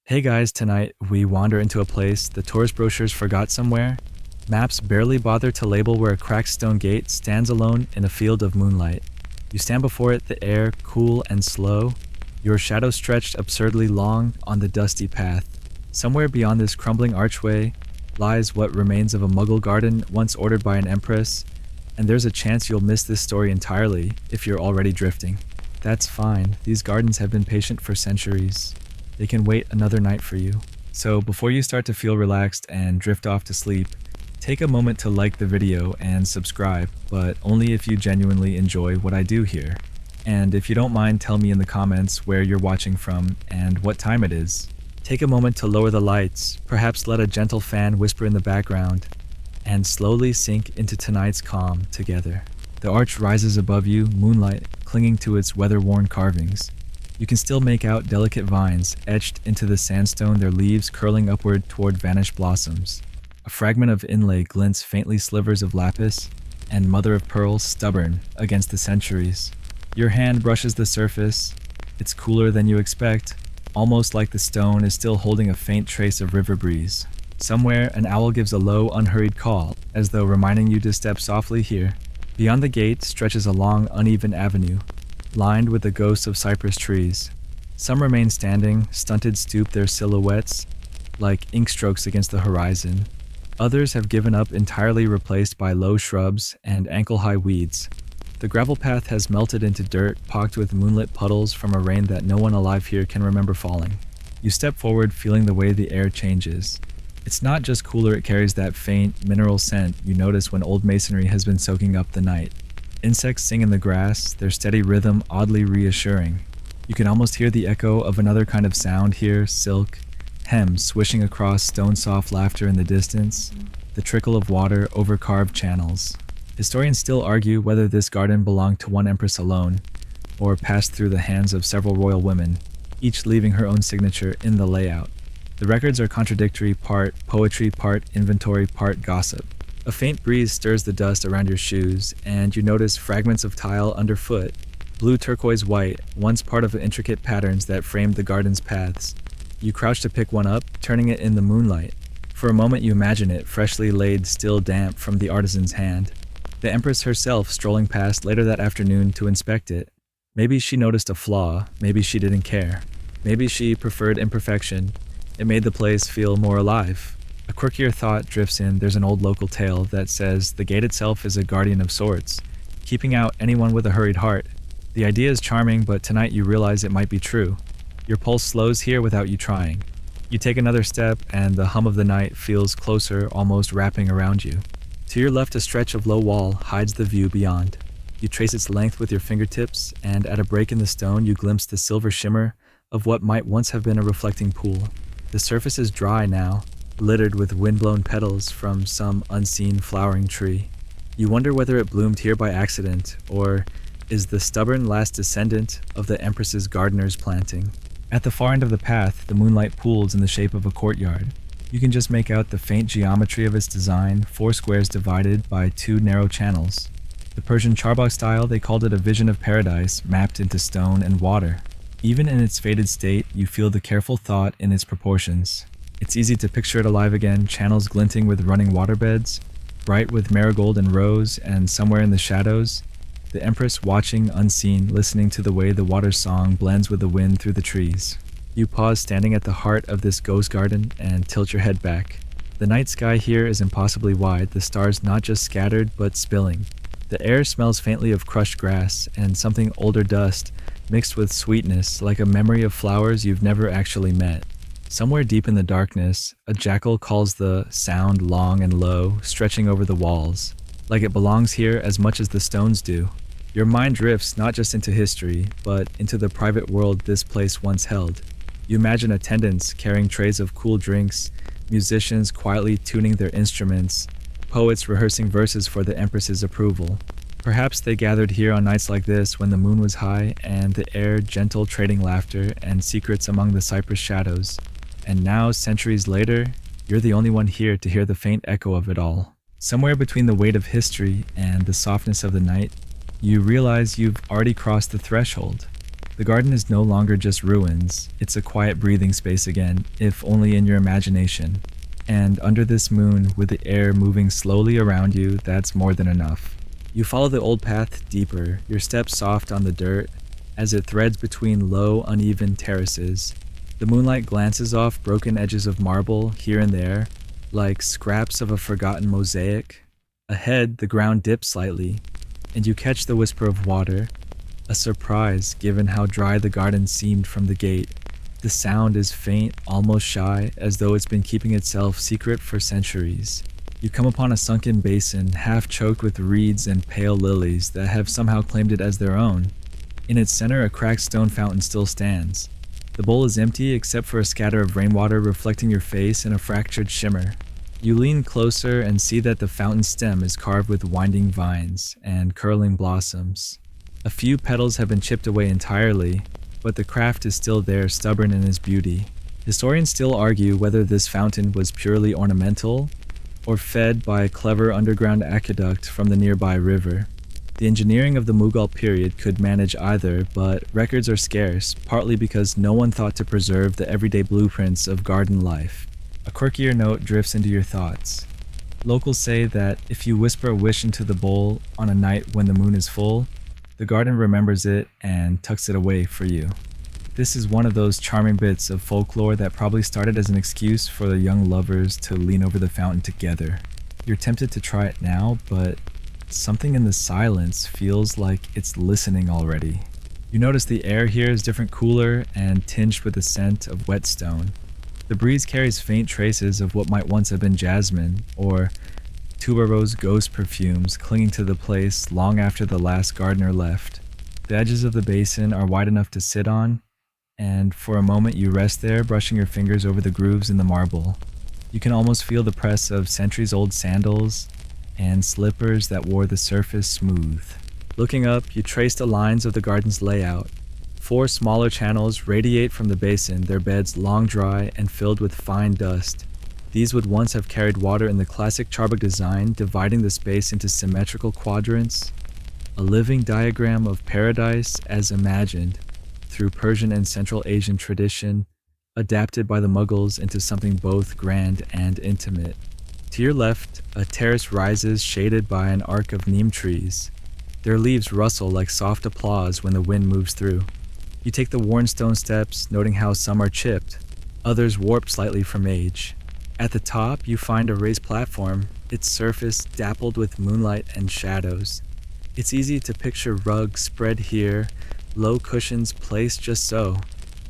Hey guys, tonight we wander into a place the tourist brochures forgot somewhere. Maps barely bother to label where a cracked stone gate stands alone in a field of moonlight. You stand before it, the air cool and slow, your shadow stretched absurdly long on the dusty path. Somewhere beyond this crumbling archway lies what remains of a Mughal garden once ordered by an empress, and there's a chance you'll miss this story entirely if you're already drifting. That's fine, these gardens have been patient for centuries. They can wait another night for you. So before you start to feel relaxed and drift off to sleep, take a moment to like the video and subscribe, but only if you genuinely enjoy what I do here. And if you don't mind, tell me in the comments where you're watching from and what time it is. Take a moment to lower the lights, perhaps let a gentle fan whisper in the background, and slowly sink into tonight's calm together. The arch rises above you, moonlight clinging to its weather-worn carvings. You can still make out delicate vines etched into the sandstone, their leaves curling upward toward vanished blossoms. A fragment of inlay glints faintly, slivers of lapis and mother of pearl stubborn against the centuries. Your hand brushes the surface. It's cooler than you expect, almost like the stone is still holding a faint trace of river breeze. Somewhere, an owl gives a low, unhurried call, as though reminding you to step softly here. Beyond the gate stretches a long, uneven avenue, lined with the ghosts of cypress trees. Some remain standing, stunted stoop their silhouettes like ink strokes against the horizon. Others have given up, entirely replaced by low shrubs and ankle-high weeds. The gravel path has melted into dirt, pocked with moonlit puddles from a rain that no one alive here can remember falling. You step forward, feeling the way the air changes. It's not just cooler, it carries that faint, mineral scent you notice when old masonry has been soaking up the night. Insects sing in the grass, their steady rhythm oddly reassuring. You can almost hear the echo of another kind of sound here, silk, hems swishing across stone-soft laughter in the distance, the trickle of water over carved channels. Historians still argue whether this garden belonged to one empress alone, or passed through the hands of several royal women, each leaving her own signature in the layout. The records are contradictory, part poetry, part inventory, part gossip. A faint breeze stirs the dust around your shoes, and you notice fragments of tile underfoot, blue, turquoise, white, once part of the intricate patterns that framed the garden's paths. You crouch to pick one up, turning it in the moonlight. For a moment you imagine it, freshly laid, still damp from the artisan's hand. The empress herself strolling past later that afternoon to inspect it. Maybe she noticed a flaw, maybe she didn't care. Maybe she preferred imperfection. It made the place feel more alive. A quirkier thought drifts in. There's an old local tale that says the gate itself is a guardian of sorts, keeping out anyone with a hurried heart. The idea is charming, but tonight you realize it might be true. Your pulse slows here without you trying. You take another step, and the hum of the night feels closer, almost wrapping around you. To your left, a stretch of low wall hides the view beyond. You trace its length with your fingertips, and at a break in the stone you glimpse the silver shimmer of what might once have been a reflecting pool. The surface is dry now, littered with wind-blown petals from some unseen flowering tree. You wonder whether it bloomed here by accident, or is the stubborn last descendant of the Empress's gardener's planting. At the far end of the path, the moonlight pools in the shape of a courtyard. You can just make out the faint geometry of its design, 4 squares divided by 2 narrow channels. The Persian charbagh style, they called it a vision of paradise mapped into stone and water. Even in its faded state, you feel the careful thought in its proportions. It's easy to picture it alive again, channels glinting with running waterbeds, bright with marigold and rose, and somewhere in the shadows, the Empress watching unseen, listening to the way the water's song blends with the wind through the trees. You pause standing at the heart of this ghost garden and tilt your head back. The night sky here is impossibly wide, the stars not just scattered but spilling. The air smells faintly of crushed grass and something older dust mixed with sweetness, like a memory of flowers you've never actually met. Somewhere deep in the darkness, a jackal calls, the sound long and low, stretching over the walls, like it belongs here as much as the stones do. Your mind drifts not just into history, but into the private world this place once held. You imagine attendants carrying trays of cool drinks, musicians quietly tuning their instruments, poets rehearsing verses for the Empress's approval. Perhaps they gathered here on nights like this when the moon was high and the air gentle, trading laughter and secrets among the cypress shadows. And now, centuries later, you're the only one here to hear the faint echo of it all. Somewhere between the weight of history and the softness of the night, you realize you've already crossed the threshold. The garden is no longer just ruins, it's a quiet breathing space again, if only in your imagination. And under this moon, with the air moving slowly around you, that's more than enough. You follow the old path deeper, your steps soft on the dirt, as it threads between low, uneven terraces. The moonlight glances off broken edges of marble here and there, like scraps of a forgotten mosaic. Ahead, the ground dips slightly, and you catch the whisper of water, a surprise given how dry the garden seemed from the gate. The sound is faint, almost shy, as though it's been keeping itself secret for centuries. You come upon a sunken basin, half choked with reeds and pale lilies that have somehow claimed it as their own. In its center, a cracked stone fountain still stands. The bowl is empty except for a scatter of rainwater reflecting your face in a fractured shimmer. You lean closer and see that the fountain's stem is carved with winding vines and curling blossoms. A few petals have been chipped away entirely, but the craft is still there, stubborn in its beauty. Historians still argue whether this fountain was purely ornamental or fed by a clever underground aqueduct from the nearby river. The engineering of the Mughal period could manage either, but records are scarce, partly because no one thought to preserve the everyday blueprints of garden life. A quirkier note drifts into your thoughts. Locals say that if you whisper a wish into the bowl on a night when the moon is full, the garden remembers it and tucks it away for you. This is one of those charming bits of folklore that probably started as an excuse for the young lovers to lean over the fountain together. You're tempted to try it now, but something in the silence feels like it's listening already. You notice the air here is different, cooler, and tinged with the scent of whetstone. The breeze carries faint traces of what might once have been jasmine, or tuberose ghost perfumes clinging to the place long after the last gardener left. The edges of the basin are wide enough to sit on, and for a moment you rest there, brushing your fingers over the grooves in the marble. You can almost feel the press of centuries-old sandals and slippers that wore the surface smooth. Looking up, you trace the lines of the garden's layout. 4 smaller channels radiate from the basin, their beds long dry and filled with fine dust. These would once have carried water in the classic charbak design, dividing the space into symmetrical quadrants, a living diagram of paradise as imagined through Persian and Central Asian tradition, adapted by the Mughals into something both grand and intimate. To your left, a terrace rises shaded by an arc of neem trees. Their leaves rustle like soft applause when the wind moves through. You take the worn stone steps, noting how some are chipped, others warped slightly from age. At the top, you find a raised platform, its surface dappled with moonlight and shadows. It's easy to picture rugs spread here, low cushions placed just so,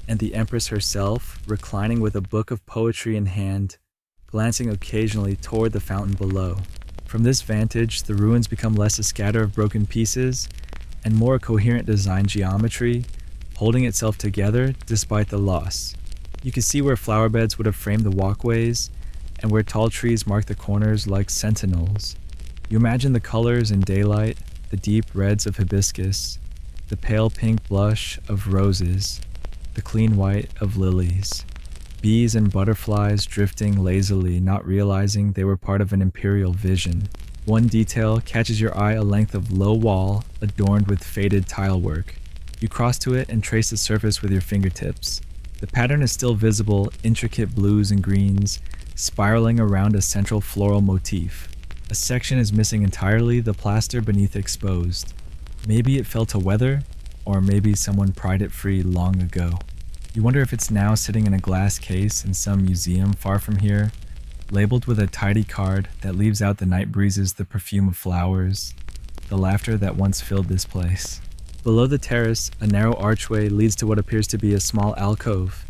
and the Empress herself reclining with a book of poetry in hand, glancing occasionally toward the fountain below. From this vantage, the ruins become less a scatter of broken pieces and more a coherent design geometry, holding itself together despite the loss. You can see where flower beds would have framed the walkways and where tall trees mark the corners like sentinels. You imagine the colors in daylight, the deep reds of hibiscus, the pale pink blush of roses, the clean white of lilies. Bees and butterflies drifting lazily, not realizing they were part of an imperial vision. One detail catches your eye, a length of low wall adorned with faded tilework. You cross to it and trace the surface with your fingertips. The pattern is still visible, intricate blues and greens, spiraling around a central floral motif. A section is missing entirely, the plaster beneath exposed. Maybe it fell to weather, or maybe someone pried it free long ago. You wonder if it's now sitting in a glass case in some museum far from here, labeled with a tidy card that leaves out the night breezes, the perfume of flowers, the laughter that once filled this place. Below the terrace, a narrow archway leads to what appears to be a small alcove.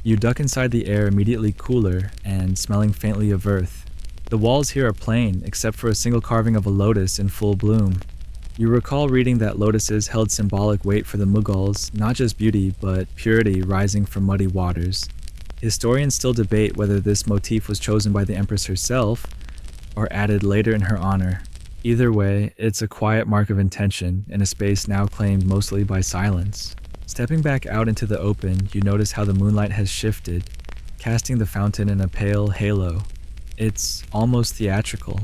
You duck inside the air, immediately cooler and smelling faintly of earth. The walls here are plain, except for a single carving of a lotus in full bloom. You recall reading that lotuses held symbolic weight for the Mughals, not just beauty, but purity rising from muddy waters. Historians still debate whether this motif was chosen by the Empress herself or added later in her honor. Either way, it's a quiet mark of intention in a space now claimed mostly by silence. Stepping back out into the open, you notice how the moonlight has shifted, casting the fountain in a pale halo. It's almost theatrical.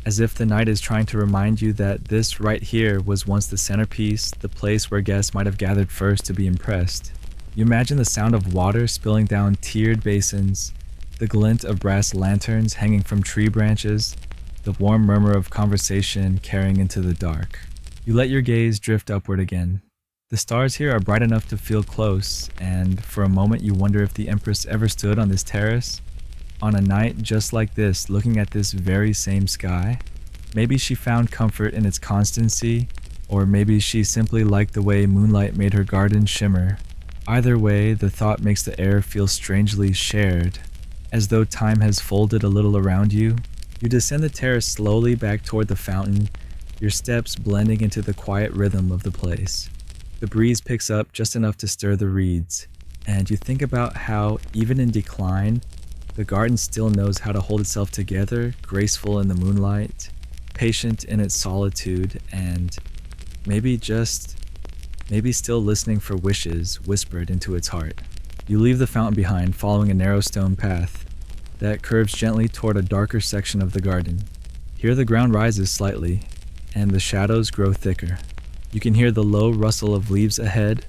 as if the night is trying to remind you that this right here was once the centerpiece, the place where guests might have gathered first to be impressed. You imagine the sound of water spilling down tiered basins, the glint of brass lanterns hanging from tree branches, the warm murmur of conversation carrying into the dark. You let your gaze drift upward again. The stars here are bright enough to feel close, and for a moment you wonder if the Empress ever stood on this terrace, on a night just like this, looking at this very same sky. Maybe she found comfort in its constancy, or maybe she simply liked the way moonlight made her garden shimmer. Either way, the thought makes the air feel strangely shared, as though time has folded a little around you. You descend the terrace slowly back toward the fountain, your steps blending into the quiet rhythm of the place. The breeze picks up just enough to stir the reeds, and you think about how, even in decline, the garden still knows how to hold itself together, graceful in the moonlight, patient in its solitude, and maybe still listening for wishes whispered into its heart. You leave the fountain behind, following a narrow stone path that curves gently toward a darker section of the garden. Here the ground rises slightly, and the shadows grow thicker. You can hear the low rustle of leaves ahead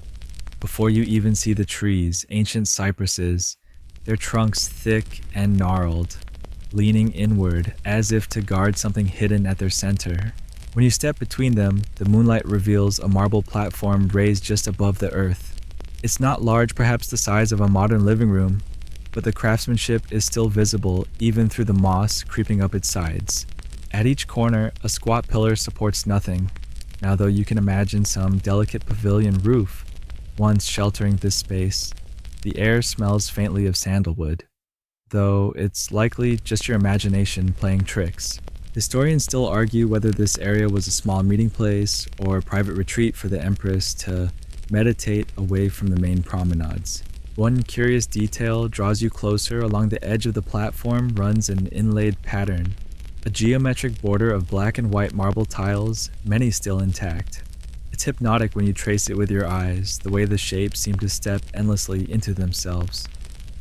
before you even see the trees, ancient cypresses, their trunks thick and gnarled, leaning inward as if to guard something hidden at their center. When you step between them, the moonlight reveals a marble platform raised just above the earth. It's not large, perhaps the size of a modern living room, but the craftsmanship is still visible even through the moss creeping up its sides. At each corner, a squat pillar supports nothing. Now though you can imagine some delicate pavilion roof once sheltering this space, the air smells faintly of sandalwood, though it's likely just your imagination playing tricks. Historians still argue whether this area was a small meeting place or a private retreat for the Empress to meditate away from the main promenades. One curious detail draws you closer. Along the edge of the platform runs an inlaid pattern, a geometric border of black and white marble tiles, many still intact. It's hypnotic when you trace it with your eyes, the way the shapes seem to step endlessly into themselves.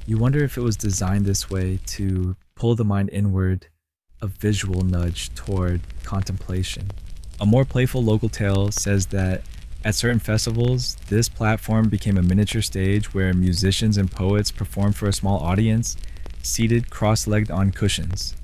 You wonder if it was designed this way to pull the mind inward, a visual nudge toward contemplation. A more playful local tale says that at certain festivals, this platform became a miniature stage where musicians and poets performed for a small audience, seated cross-legged on cushions.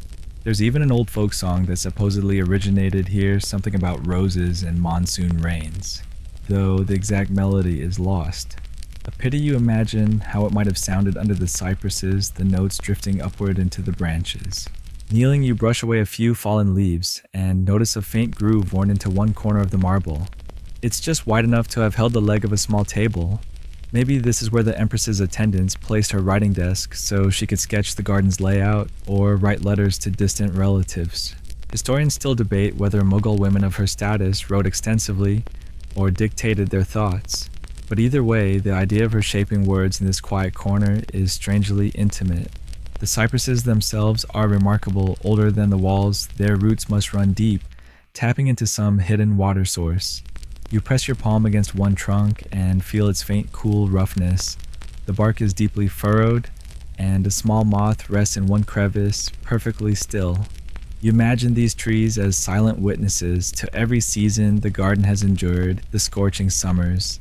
There's even an old folk song that supposedly originated here, something about roses and monsoon rains, though the exact melody is lost. A pity you imagine how it might have sounded under the cypresses, the notes drifting upward into the branches. Kneeling, you brush away a few fallen leaves and notice a faint groove worn into one corner of the marble. It's just wide enough to have held the leg of a small table. Maybe this is where the Empress's attendants placed her writing desk so she could sketch the garden's layout or write letters to distant relatives. Historians still debate whether Mughal women of her status wrote extensively or dictated their thoughts. But either way, the idea of her shaping words in this quiet corner is strangely intimate. The cypresses themselves are remarkable, older than the walls. Their roots must run deep, tapping into some hidden water source. You press your palm against one trunk and feel its faint, cool roughness. The bark is deeply furrowed, and a small moth rests in one crevice, perfectly still. You imagine these trees as silent witnesses to every season the garden has endured, the scorching summers,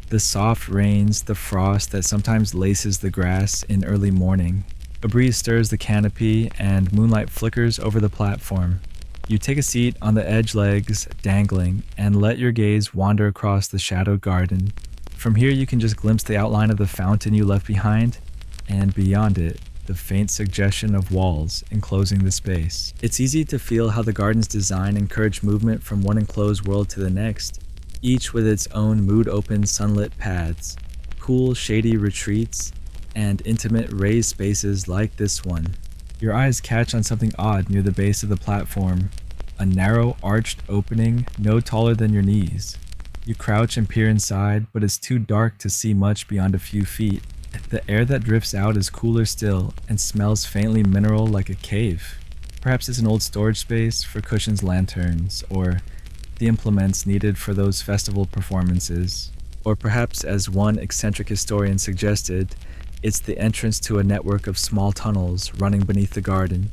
the soft rains, the frost that sometimes laces the grass in early morning. A breeze stirs the canopy, and moonlight flickers over the platform. You take a seat on the edge legs, dangling, and let your gaze wander across the shadowed garden. From here you can just glimpse the outline of the fountain you left behind, and beyond it, the faint suggestion of walls enclosing the space. It's easy to feel how the garden's design encouraged movement from one enclosed world to the next, each with its own mood-open sunlit paths, cool, shady retreats, and intimate raised spaces like this one. Your eyes catch on something odd near the base of the platform, a narrow, arched opening no taller than your knees. You crouch and peer inside, but it's too dark to see much beyond a few feet. The air that drifts out is cooler still and smells faintly mineral like a cave. Perhaps it's an old storage space for cushions, lanterns, or the implements needed for those festival performances. Or perhaps, as one eccentric historian suggested, it's the entrance to a network of small tunnels running beneath the garden.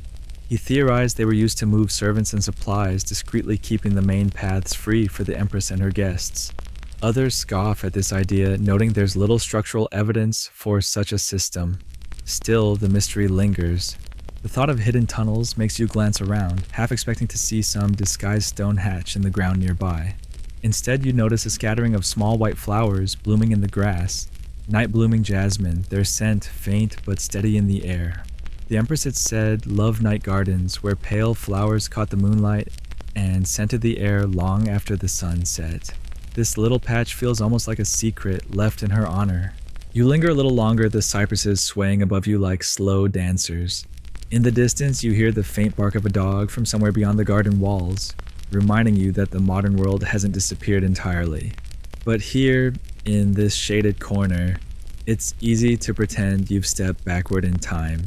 He theorized they were used to move servants and supplies, discreetly keeping the main paths free for the Empress and her guests. Others scoff at this idea, noting there's little structural evidence for such a system. Still, the mystery lingers. The thought of hidden tunnels makes you glance around, half expecting to see some disguised stone hatch in the ground nearby. Instead, you notice a scattering of small white flowers blooming in the grass, night-blooming jasmine, their scent faint but steady in the air. The Empress had said loved night gardens where pale flowers caught the moonlight and scented the air long after the sun set. This little patch feels almost like a secret left in her honor. You linger a little longer, the cypresses swaying above you like slow dancers. In the distance, you hear the faint bark of a dog from somewhere beyond the garden walls, reminding you that the modern world hasn't disappeared entirely. But here, in this shaded corner, it's easy to pretend you've stepped backward in time,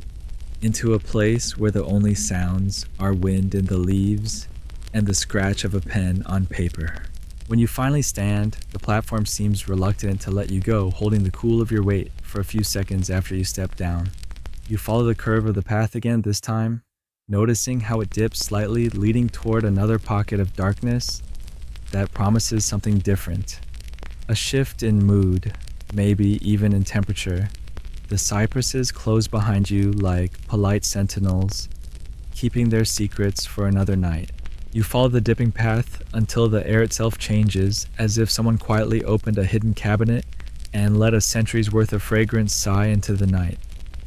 into a place where the only sounds are wind in the leaves and the scratch of a pen on paper. When you finally stand, the platform seems reluctant to let you go, holding the cool of your weight for a few seconds after you step down. You follow the curve of the path again this time, noticing how it dips slightly, leading toward another pocket of darkness that promises something different. A shift in mood, maybe even in temperature. The cypresses close behind you like polite sentinels, keeping their secrets for another night. You follow the dipping path until the air itself changes, as if someone quietly opened a hidden cabinet and let a century's worth of fragrance sigh into the night.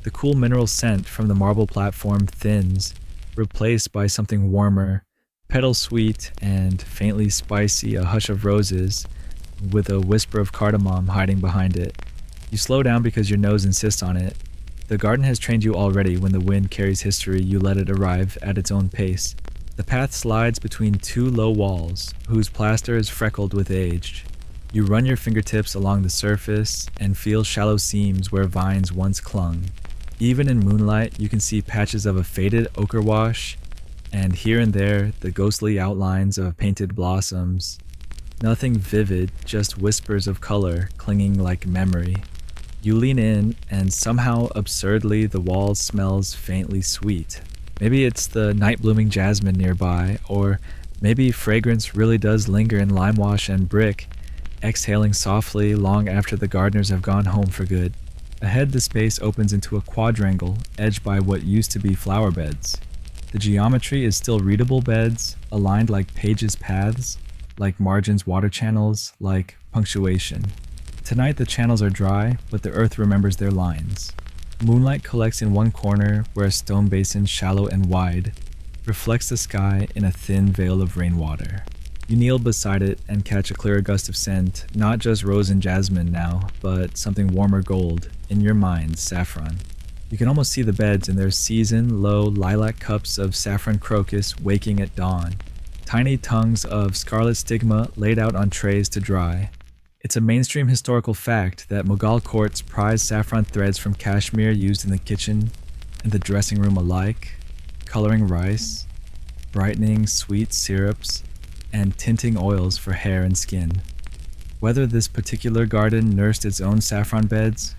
The cool mineral scent from the marble platform thins, replaced by something warmer, petal-sweet and faintly spicy, a hush of roses, with a whisper of cardamom hiding behind it. You slow down because your nose insists on it. The garden has trained you already. When the wind carries history, you let it arrive at its own pace. The path slides between two low walls, whose plaster is freckled with age. You run your fingertips along the surface and feel shallow seams where vines once clung. Even in moonlight, you can see patches of a faded ochre wash, and here and there, the ghostly outlines of painted blossoms. Nothing vivid, just whispers of color clinging like memory. You lean in, and somehow, absurdly, the wall smells faintly sweet. Maybe it's the night-blooming jasmine nearby, or maybe fragrance really does linger in lime wash and brick, exhaling softly long after the gardeners have gone home for good. Ahead, the space opens into a quadrangle edged by what used to be flower beds. The geometry is still readable beds, aligned like pages' paths, like margins water channels, like punctuation. Tonight the channels are dry, but the earth remembers their lines. Moonlight collects in one corner where a stone basin, shallow and wide, reflects the sky in a thin veil of rainwater. You kneel beside it and catch a clearer gust of scent, not just rose and jasmine now, but something warmer gold, in your mind, saffron. You can almost see the beds in their season-low lilac cups of saffron crocus waking at dawn, tiny tongues of scarlet stigma laid out on trays to dry. It's a mainstream historical fact that Mughal courts prize saffron threads from cashmere used in the kitchen and the dressing room alike, coloring rice, brightening sweet syrups, and tinting oils for hair and skin. Whether this particular garden nursed its own saffron beds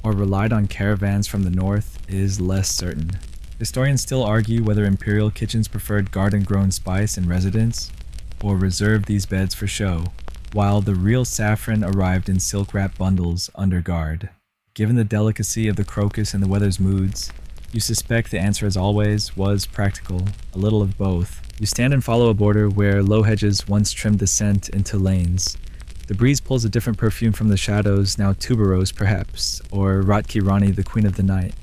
or relied on caravans from the north is less certain. Historians still argue whether imperial kitchens preferred garden-grown spice in residence or reserved these beds for show, while the real saffron arrived in silk-wrapped bundles under guard. Given the delicacy of the crocus and the weather's moods, you suspect the answer, as always, was practical, a little of both. You stand and follow a border where low hedges once trimmed the scent into lanes. The breeze pulls a different perfume from the shadows, now tuberose perhaps, or Ratki Rani, the queen of the night.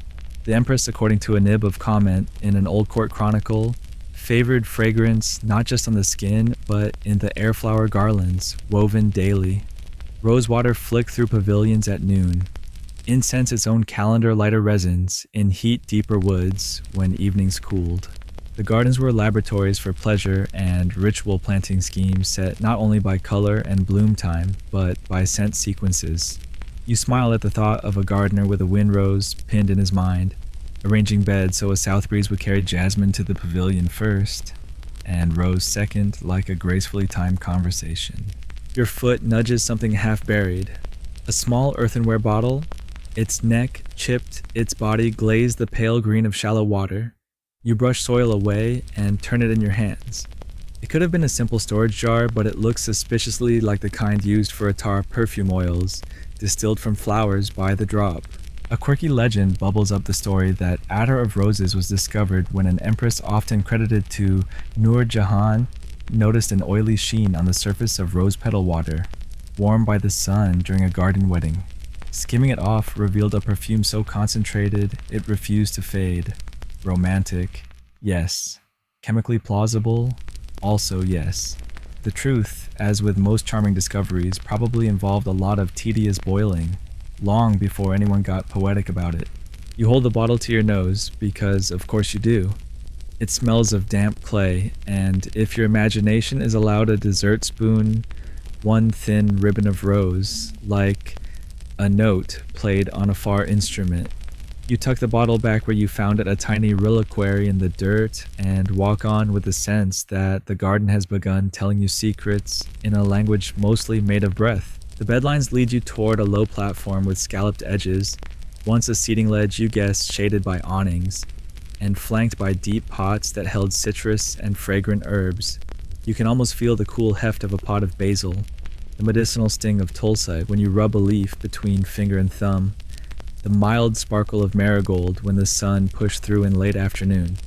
The Empress, according to a nib of comment in an old court chronicle, favored fragrance not just on the skin, but in the airflower garlands, woven daily. Rosewater flicked through pavilions at noon. Incense its own calendar lighter resins in heat deeper woods when evenings cooled. The gardens were laboratories for pleasure and ritual planting schemes set not only by color and bloom time, but by scent sequences. You smile at the thought of a gardener with a wind rose pinned in his mind, arranging beds so a south breeze would carry jasmine to the pavilion first, and rose second like a gracefully timed conversation. Your foot nudges something half buried. A small earthenware bottle, its neck chipped, its body glazed the pale green of shallow water. You brush soil away and turn it in your hands. It could have been a simple storage jar, but it looks suspiciously like the kind used for attar perfume oils, distilled from flowers by the drop. A quirky legend bubbles up the story that attar of roses was discovered when an empress often credited to Nur Jahan noticed an oily sheen on the surface of rose petal water, warmed by the sun during a garden wedding. Skimming it off revealed a perfume so concentrated it refused to fade. Romantic, yes. Chemically plausible, also yes. The truth, as with most charming discoveries, probably involved a lot of tedious boiling, long before anyone got poetic about it. You hold the bottle to your nose, because of course you do. It smells of damp clay, and if your imagination is allowed a dessert spoon, one thin ribbon of rose, like a note played on a far instrument. You tuck the bottle back where you found it, a tiny reliquary in the dirt, and walk on with the sense that the garden has begun telling you secrets in a language mostly made of breath. The bedlines lead you toward a low platform with scalloped edges, once a seating ledge you guessed shaded by awnings, and flanked by deep pots that held citrus and fragrant herbs. You can almost feel the cool heft of a pot of basil, the medicinal sting of tulsi when you rub a leaf between finger and thumb, the mild sparkle of marigold when the sun pushed through in late afternoon.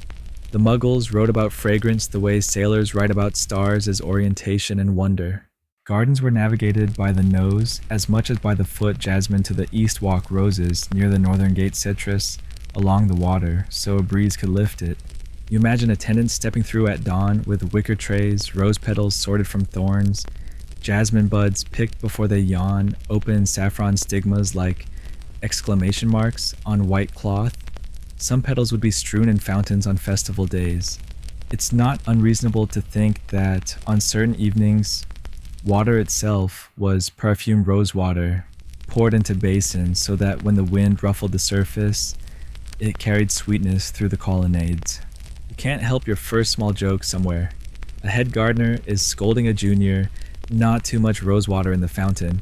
The Mughals wrote about fragrance the way sailors write about stars as orientation and wonder. Gardens were navigated by the nose as much as by the foot. Jasmine to the east walk roses near the northern gate, citrus along the water so a breeze could lift it. You imagine attendants stepping through at dawn with wicker trays, rose petals sorted from thorns, jasmine buds picked before they yawn, open saffron stigmas like exclamation marks on white cloth. Some petals would be strewn in fountains on festival days. It's not unreasonable to think that on certain evenings, water itself was perfumed rose water poured into basins so that when the wind ruffled the surface, it carried sweetness through the colonnades. You can't help your first small joke somewhere. A head gardener is scolding a junior, not too much rose water in the fountain,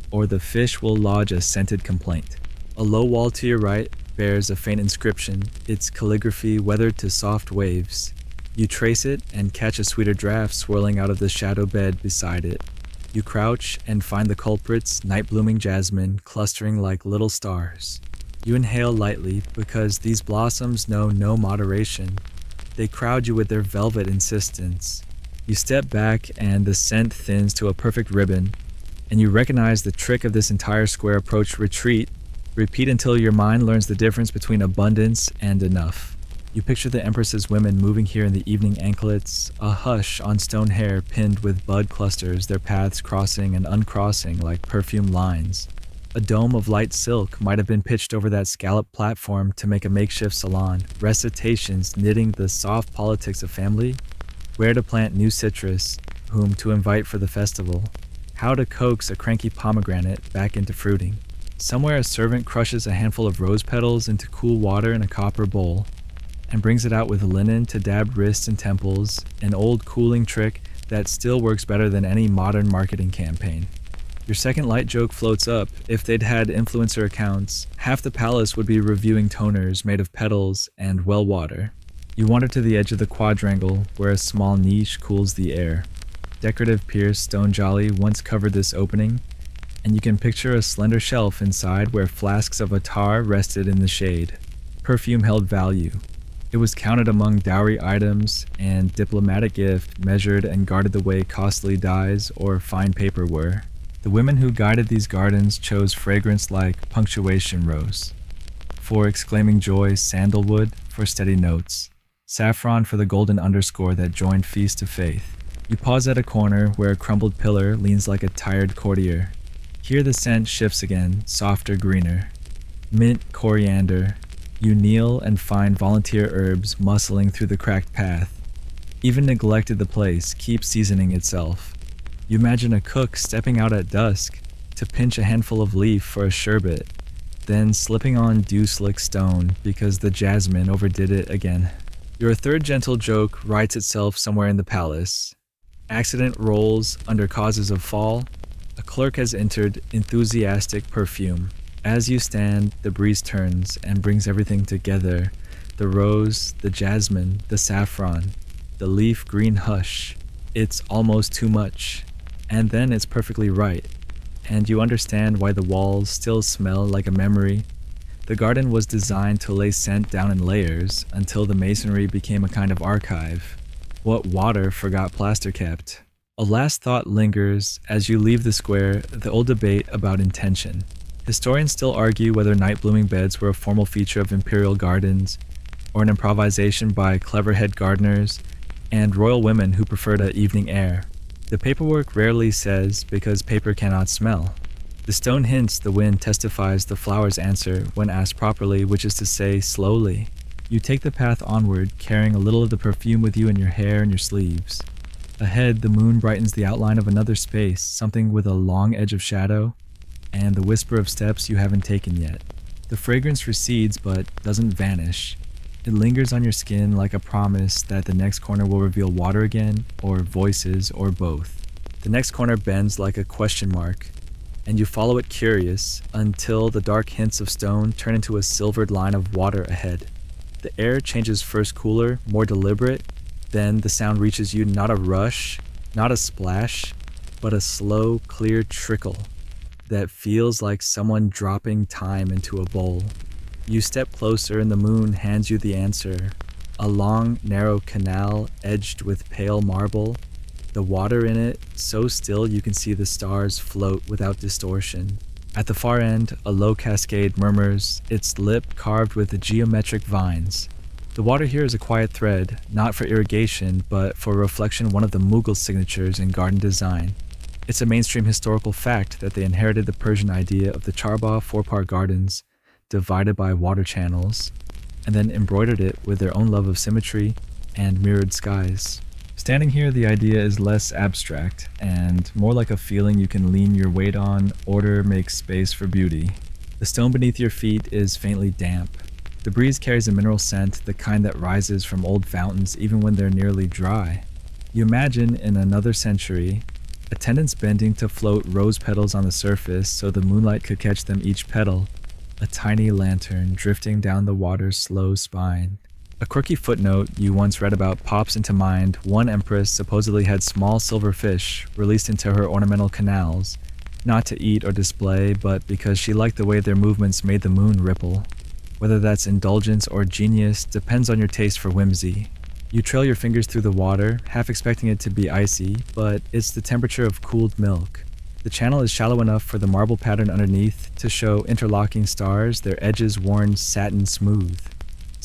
or the fish will lodge a scented complaint. A low wall to your right bears a faint inscription, its calligraphy weathered to soft waves. You trace it and catch a sweeter draft swirling out of the shadow bed beside it. You crouch and find the culprits, night-blooming jasmine, clustering like little stars. You inhale lightly because these blossoms know no moderation. They crowd you with their velvet insistence. You step back and the scent thins to a perfect ribbon, and you recognize the trick of this entire square approach: retreat. Repeat until your mind learns the difference between abundance and enough. You picture the Empresses women moving here in the evening anklets, a hush on stone hair pinned with bud clusters, their paths crossing and uncrossing like perfume lines. A dome of light silk might have been pitched over that scalloped platform to make a makeshift salon, recitations knitting the soft politics of family, where to plant new citrus, whom to invite for the festival, how to coax a cranky pomegranate back into fruiting. Somewhere a servant crushes a handful of rose petals into cool water in a copper bowl and brings it out with linen to dab wrists and temples, an old cooling trick that still works better than any modern marketing campaign. Your second light joke floats up. If they'd had influencer accounts, half the palace would be reviewing toners made of petals and well water. You wander to the edge of the quadrangle where a small niche cools the air. Decorative pierced stone jolly once covered this opening, and you can picture a slender shelf inside where flasks of attar rested in the shade. Perfume held value. It was counted among dowry items and diplomatic gift, measured and guarded the way costly dyes or fine paper were. The women who guided these gardens chose fragrance like punctuation rose. For exclaiming joy, sandalwood for steady notes. Saffron for the golden underscore that joined feast to faith. You pause at a corner where a crumbled pillar leans like a tired courtier. Here the scent shifts again, softer, greener. Mint, coriander. You kneel and find volunteer herbs muscling through the cracked path. Even neglected the place keeps seasoning itself. You imagine a cook stepping out at dusk to pinch a handful of leaf for a sherbet, then slipping on dew-slick stone because the jasmine overdid it again. Your third gentle joke writes itself somewhere in the palace. Accident rolls under causes of fall. A clerk has entered, enthusiastic perfume. As you stand, the breeze turns and brings everything together. The rose, the jasmine, the saffron, the leaf green hush. It's almost too much. And then it's perfectly right. And you understand why the walls still smell like a memory. The garden was designed to lay scent down in layers until the masonry became a kind of archive. What water forgot plaster kept. A last thought lingers as you leave the square, the old debate about intention. Historians still argue whether night blooming beds were a formal feature of imperial gardens, or an improvisation by clever head gardeners and royal women who preferred an evening air. The paperwork rarely says because paper cannot smell. The stone hints the wind testifies the flowers answer when asked properly, which is to say slowly. You take the path onward, carrying a little of the perfume with you in your hair and your sleeves. Ahead, the moon brightens the outline of another space, something with a long edge of shadow, and the whisper of steps you haven't taken yet. The fragrance recedes but doesn't vanish. It lingers on your skin like a promise that the next corner will reveal water again, or voices, or both. The next corner bends like a question mark, and you follow it curious until the dark hints of stone turn into a silvered line of water ahead. The air changes first cooler, more deliberate, then the sound reaches you, not a rush, not a splash, but a slow, clear trickle that feels like someone dropping time into a bowl. You step closer and the moon hands you the answer. A long, narrow canal edged with pale marble, the water in it so still you can see the stars float without distortion. At the far end, a low cascade murmurs, its lip carved with geometric vines. The water here is a quiet thread, not for irrigation, but for reflection, one of the Mughal signatures in garden design. It's a mainstream historical fact that they inherited the Persian idea of the charbagh four-part gardens, divided by water channels, and then embroidered it with their own love of symmetry and mirrored skies. Standing here, the idea is less abstract and more like a feeling you can lean your weight on. Order makes space for beauty. The stone beneath your feet is faintly damp. The breeze carries a mineral scent, the kind that rises from old fountains even when they're nearly dry. You imagine in another century, attendants bending to float rose petals on the surface so the moonlight could catch them each petal, a tiny lantern drifting down the water's slow spine. A quirky footnote you once read about pops into mind. One empress supposedly had small silver fish released into her ornamental canals, not to eat or display, but because she liked the way their movements made the moon ripple. Whether that's indulgence or genius depends on your taste for whimsy. You trail your fingers through the water, half expecting it to be icy, but it's the temperature of cooled milk. The channel is shallow enough for the marble pattern underneath to show interlocking stars, their edges worn satin smooth.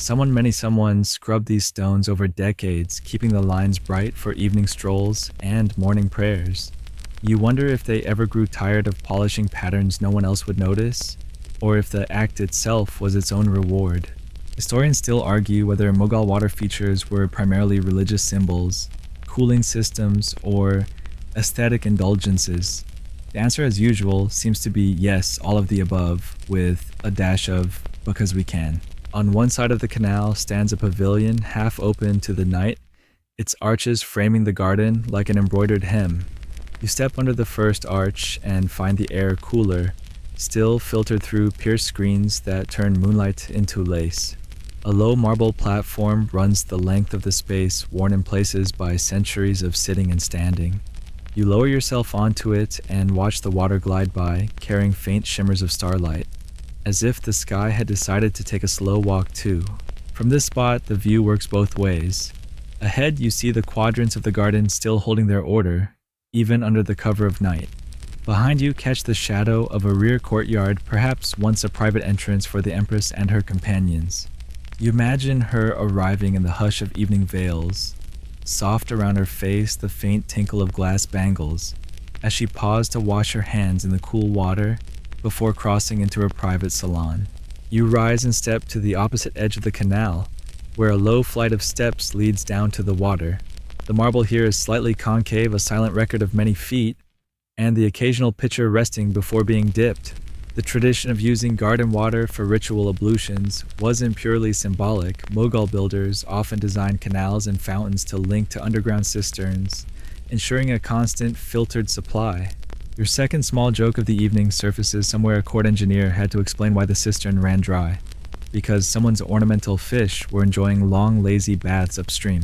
Many someone scrubbed these stones over decades, keeping the lines bright for evening strolls and morning prayers. You wonder if they ever grew tired of polishing patterns no one else would notice, or if the act itself was its own reward. Historians still argue whether Mughal water features were primarily religious symbols, cooling systems, or aesthetic indulgences. The answer, as usual, seems to be yes, all of the above, with a dash of because we can. On one side of the canal stands a pavilion half open to the night, its arches framing the garden like an embroidered hem. You step under the first arch and find the air cooler, still filtered through pierced screens that turn moonlight into lace. A low marble platform runs the length of the space, worn in places by centuries of sitting and standing. You lower yourself onto it and watch the water glide by, carrying faint shimmers of starlight, as if the sky had decided to take a slow walk too. From this spot, the view works both ways. Ahead, you see the quadrants of the garden still holding their order, even under the cover of night. Behind you, catch the shadow of a rear courtyard, perhaps once a private entrance for the Empress and her companions. You imagine her arriving in the hush of evening veils, soft around her face the faint tinkle of glass bangles, as she paused to wash her hands in the cool water before crossing into her private salon. You rise and step to the opposite edge of the canal, where a low flight of steps leads down to the water. The marble here is slightly concave, a silent record of many feet, and the occasional pitcher resting before being dipped. The tradition of using garden water for ritual ablutions wasn't purely symbolic. Mughal builders often designed canals and fountains to link to underground cisterns, ensuring a constant, filtered supply. Your second small joke of the evening surfaces somewhere a court engineer had to explain why the cistern ran dry. because someone's ornamental fish were enjoying long, lazy baths upstream.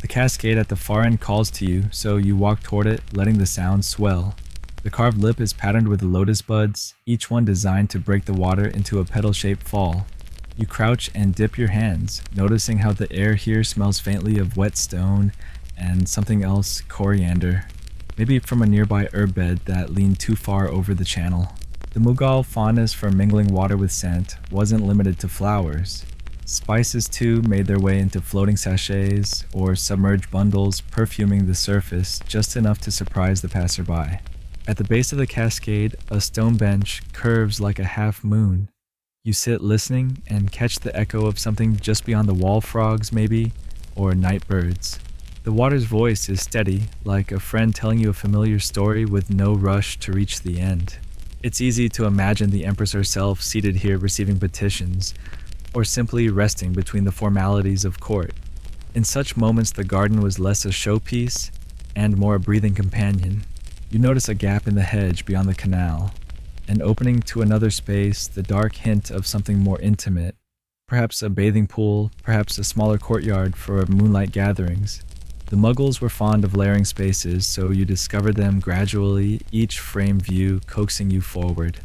The cascade at the far end calls to you, so you walk toward it, letting the sound swell. The carved lip is patterned with lotus buds, each one designed to break the water into a petal-shaped fall. You crouch and dip your hands, noticing how the air here smells faintly of wet stone and something else, coriander, maybe from a nearby herb bed that leaned too far over the channel. The Mughal fondness for mingling water with scent wasn't limited to flowers. Spices too made their way into floating sachets or submerged bundles, perfuming the surface just enough to surprise the passerby. At the base of the cascade, a stone bench curves like a half moon. You sit listening and catch the echo of something just beyond the wall frogs maybe, or night birds. The water's voice is steady, like a friend telling you a familiar story with no rush to reach the end. It's easy to imagine the Empress herself seated here receiving petitions, or simply resting between the formalities of court. In such moments, the garden was less a showpiece and more a breathing companion. You notice a gap in the hedge beyond the canal, an opening to another space, the dark hint of something more intimate, perhaps a bathing pool, perhaps a smaller courtyard for moonlight gatherings. The Mughals were fond of layering spaces, so you discover them gradually, each frame view coaxing you forward.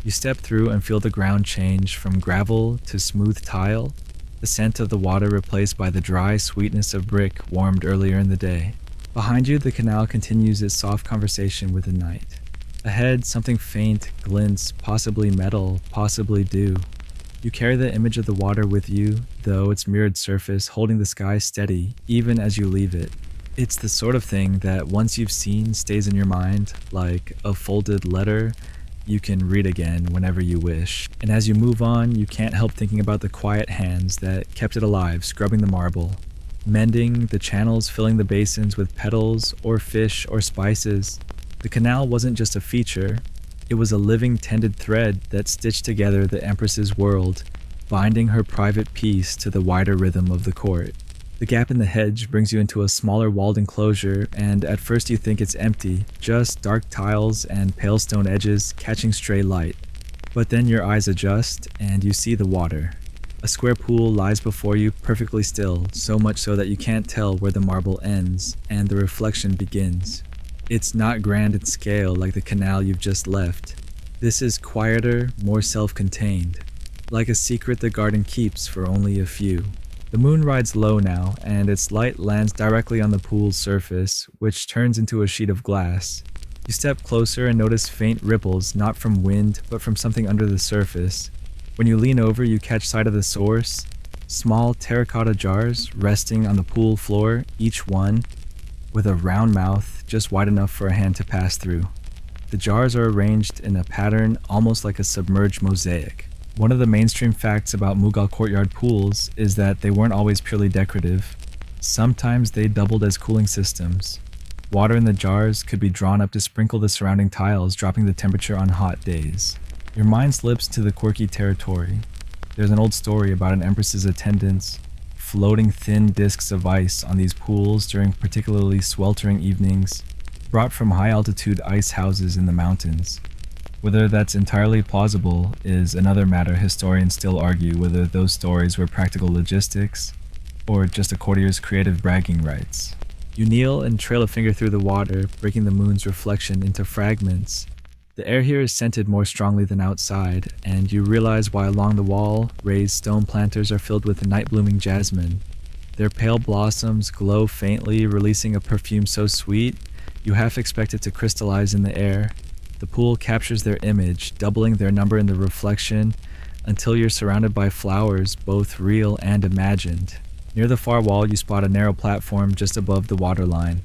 You step through and feel the ground change from gravel to smooth tile, the scent of the water replaced by the dry sweetness of brick warmed earlier in the day. Behind you, the canal continues its soft conversation with the night. Ahead, something faint glints, possibly metal, possibly dew. You carry the image of the water with you, though its mirrored surface holding the sky steady, even as you leave it. It's the sort of thing that once you've seen stays in your mind, like a folded letter you can read again whenever you wish. And as you move on, you can't help thinking about the quiet hands that kept it alive, scrubbing the marble, mending the channels, filling the basins with petals or fish or spices. The canal wasn't just a feature, it was a living tended thread that stitched together the Empress's world, binding her private peace to the wider rhythm of the court. The gap in the hedge brings you into a smaller walled enclosure, and at first you think it's empty, just dark tiles and pale stone edges catching stray light. But then your eyes adjust, and you see the water. A square pool lies before you perfectly still, so much so that you can't tell where the marble ends and the reflection begins. It's not grand in scale like the canal you've just left. This is quieter, more self-contained, like a secret the garden keeps for only a few. The moon rides low now, and its light lands directly on the pool's surface, which turns into a sheet of glass. You step closer and notice faint ripples, not from wind, but from something under the surface. When you lean over, you catch sight of the source. Small terracotta jars resting on the pool floor, each one with a round mouth just wide enough for a hand to pass through. The jars are arranged in a pattern almost like a submerged mosaic. One of the mainstream facts about Mughal courtyard pools is that they weren't always purely decorative. Sometimes they doubled as cooling systems. Water in the jars could be drawn up to sprinkle the surrounding tiles, dropping the temperature on hot days. Your mind slips to the quirky territory. There's an old story about an empress's attendants floating thin discs of ice on these pools during particularly sweltering evenings, brought from high-altitude ice houses in the mountains. Whether that's entirely plausible is another matter. Historians still argue whether those stories were practical logistics or just a courtier's creative bragging rights. You kneel and trail a finger through the water, breaking the moon's reflection into fragments. The air here is scented more strongly than outside, and you realize why along the wall, raised stone planters are filled with night-blooming jasmine. Their pale blossoms glow faintly, releasing a perfume so sweet, you half expect it to crystallize in the air. The pool captures their image, doubling their number in the reflection, until you're surrounded by flowers, both real and imagined. Near the far wall, you spot a narrow platform just above the waterline.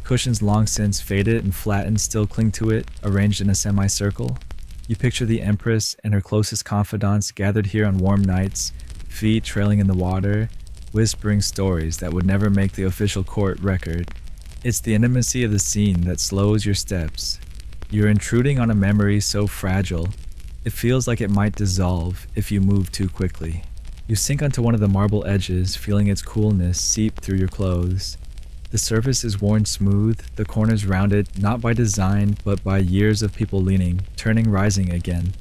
Cushions long since faded and flattened still cling to it, arranged in a semicircle. You picture the Empress and her closest confidants gathered here on warm nights, feet trailing in the water, whispering stories that would never make the official court record. It's the intimacy of the scene that slows your steps. You're intruding on a memory so fragile, it feels like it might dissolve if you move too quickly. You sink onto one of the marble edges, feeling its coolness seep through your clothes. The surface is worn smooth, the corners rounded, not by design, but by years of people leaning, turning, rising again.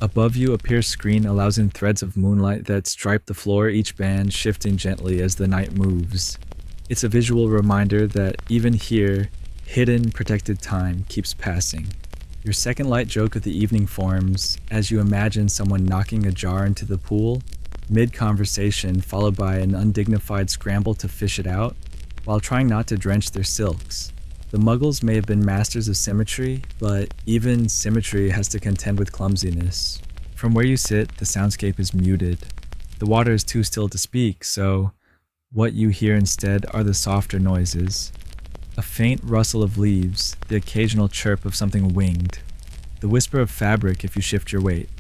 Above you, a pierced screen allows in threads of moonlight that stripe the floor, each band shifting gently as the night moves. It's a visual reminder that even here, hidden, protected time keeps passing. Your second light joke of the evening forms as you imagine someone knocking a jar into the pool, mid-conversation followed by an undignified scramble to fish it out, while trying not to drench their silks. The Mughals may have been masters of symmetry, but even symmetry has to contend with clumsiness. From where you sit, the soundscape is muted. The water is too still to speak, so what you hear instead are the softer noises. A faint rustle of leaves, the occasional chirp of something winged, the whisper of fabric if you shift your weight.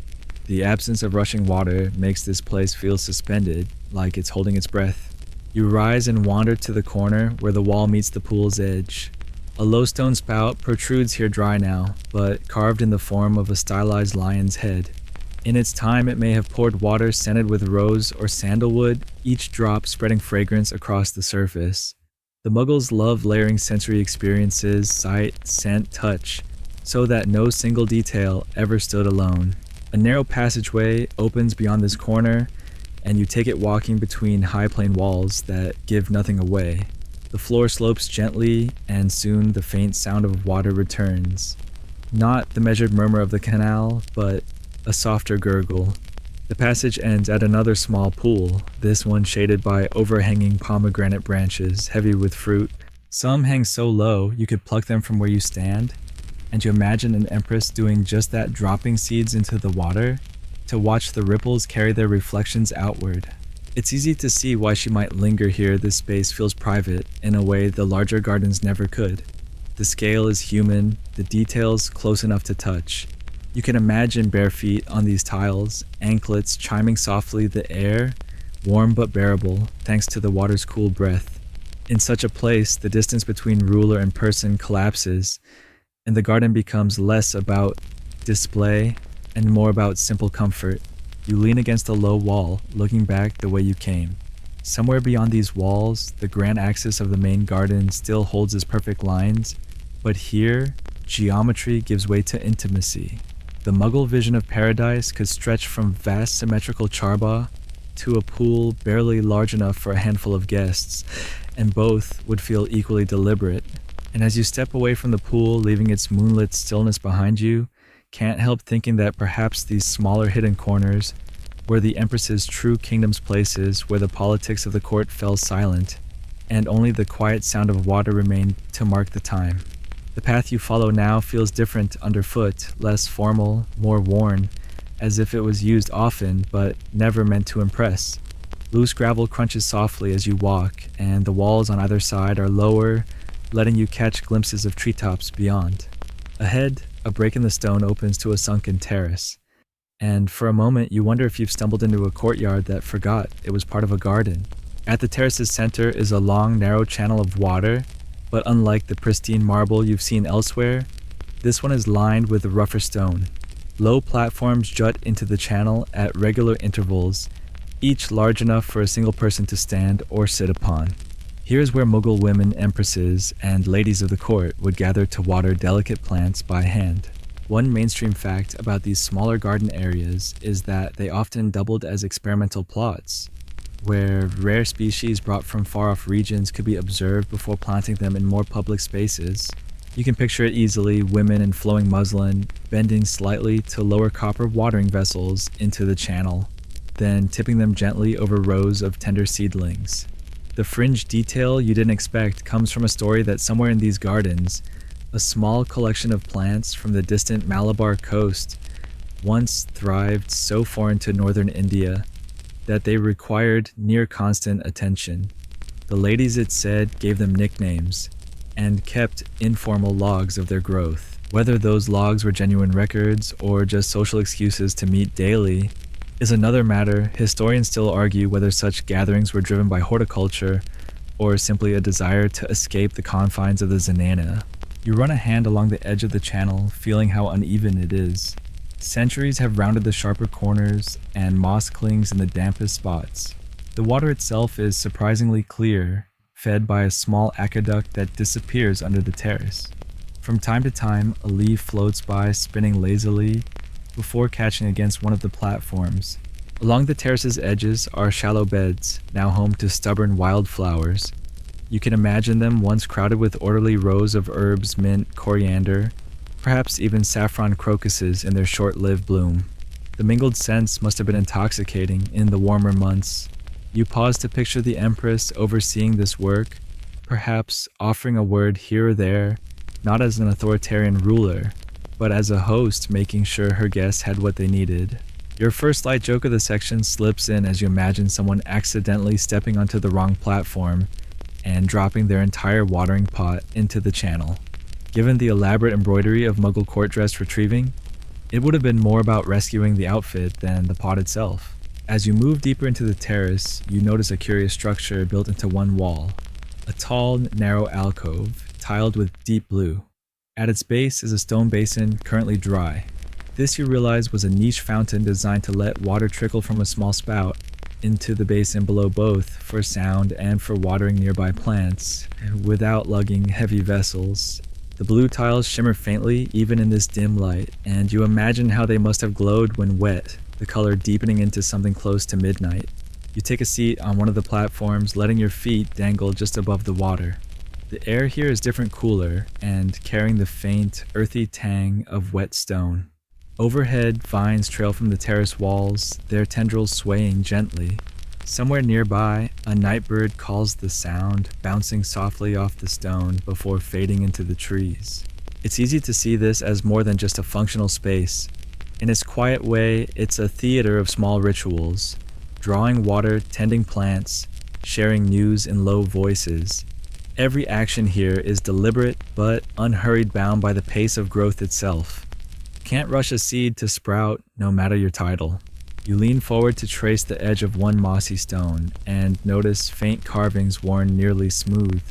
The absence of rushing water makes this place feel suspended, like it's holding its breath. You rise and wander to the corner where the wall meets the pool's edge. A low stone spout protrudes here dry now, but carved in the form of a stylized lion's head. In its time, it may have poured water scented with rose or sandalwood, each drop spreading fragrance across the surface. The Mughals loved layering sensory experiences, sight, scent, touch, so that no single detail ever stood alone. A narrow passageway opens beyond this corner, and you take it walking between high plain walls that give nothing away. The floor slopes gently, and soon the faint sound of water returns. Not the measured murmur of the canal, but a softer gurgle. The passage ends at another small pool, this one shaded by overhanging pomegranate branches, heavy with fruit. Some hang so low you could pluck them from where you stand, and you imagine an empress doing just that, dropping seeds into the water to watch the ripples carry their reflections outward. It's easy to see why she might linger here. This space feels private in a way the larger gardens never could. The scale is human, the details close enough to touch. You can imagine bare feet on these tiles, anklets chiming softly, the air warm but bearable thanks to the water's cool breath. In such a place, the distance between ruler and person collapses, and the garden becomes less about display and more about simple comfort. You lean against a low wall, looking back the way you came. Somewhere beyond these walls, the grand axis of the main garden still holds its perfect lines, but here, geometry gives way to intimacy. The Mughal vision of paradise could stretch from vast symmetrical charbagh to a pool barely large enough for a handful of guests, and both would feel equally deliberate. And as you step away from the pool, leaving its moonlit stillness behind you, can't help thinking that perhaps these smaller hidden corners were the Empress's true kingdom's places, where the politics of the court fell silent, and only the quiet sound of water remained to mark the time. The path you follow now feels different underfoot, less formal, more worn, as if it was used often but never meant to impress. Loose gravel crunches softly as you walk, and the walls on either side are lower, letting you catch glimpses of treetops beyond. Ahead, a break in the stone opens to a sunken terrace, and for a moment you wonder if you've stumbled into a courtyard that forgot it was part of a garden. At the terrace's center is a long, narrow channel of water, but unlike the pristine marble you've seen elsewhere, this one is lined with rougher stone. Low platforms jut into the channel at regular intervals, each large enough for a single person to stand or sit upon. Here's where Mughal women, empresses, and ladies of the court would gather to water delicate plants by hand. One mainstream fact about these smaller garden areas is that they often doubled as experimental plots, where rare species brought from far-off regions could be observed before planting them in more public spaces. You can picture it easily, women in flowing muslin, bending slightly to lower copper watering vessels into the channel, then tipping them gently over rows of tender seedlings. The fringe detail you didn't expect comes from a story that somewhere in these gardens, a small collection of plants from the distant Malabar coast once thrived so foreign to northern India that they required near constant attention. The ladies, it said, gave them nicknames and kept informal logs of their growth. Whether those logs were genuine records or just social excuses to meet daily is another matter. Historians still argue whether such gatherings were driven by horticulture or simply a desire to escape the confines of the zanana. You run a hand along the edge of the channel, feeling how uneven it is. Centuries have rounded the sharper corners, and moss clings in the dampest spots. The water itself is surprisingly clear, fed by a small aqueduct that disappears under the terrace. From time to time, a leaf floats by, spinning lazily, before catching against one of the platforms. Along the terrace's edges are shallow beds, now home to stubborn wildflowers. You can imagine them once crowded with orderly rows of herbs, mint, coriander, perhaps even saffron crocuses in their short-lived bloom. The mingled scents must have been intoxicating in the warmer months. You pause to picture the Empress overseeing this work, perhaps offering a word here or there, not as an authoritarian ruler, but as a host making sure her guests had what they needed. Your first light joke of the section slips in as you imagine someone accidentally stepping onto the wrong platform and dropping their entire watering pot into the channel. Given the elaborate embroidery of Mughal court dress retrieving, it would have been more about rescuing the outfit than the pot itself. As you move deeper into the terrace, you notice a curious structure built into one wall. A tall, narrow alcove, tiled with deep blue. At its base is a stone basin currently dry. This you realize was a niche fountain designed to let water trickle from a small spout into the basin below, both for sound and for watering nearby plants, without lugging heavy vessels. The blue tiles shimmer faintly even in this dim light, and you imagine how they must have glowed when wet, the color deepening into something close to midnight. You take a seat on one of the platforms, letting your feet dangle just above the water. The air here is different, cooler, and carrying the faint, earthy tang of wet stone. Overhead, vines trail from the terrace walls, their tendrils swaying gently. Somewhere nearby, a nightbird calls the sound, bouncing softly off the stone before fading into the trees. It's easy to see this as more than just a functional space. In its quiet way, it's a theater of small rituals. Drawing water, tending plants, sharing news in low voices. Every action here is deliberate but unhurried, bound by the pace of growth itself. Can't rush a seed to sprout, no matter your title. You lean forward to trace the edge of one mossy stone and notice faint carvings worn nearly smooth.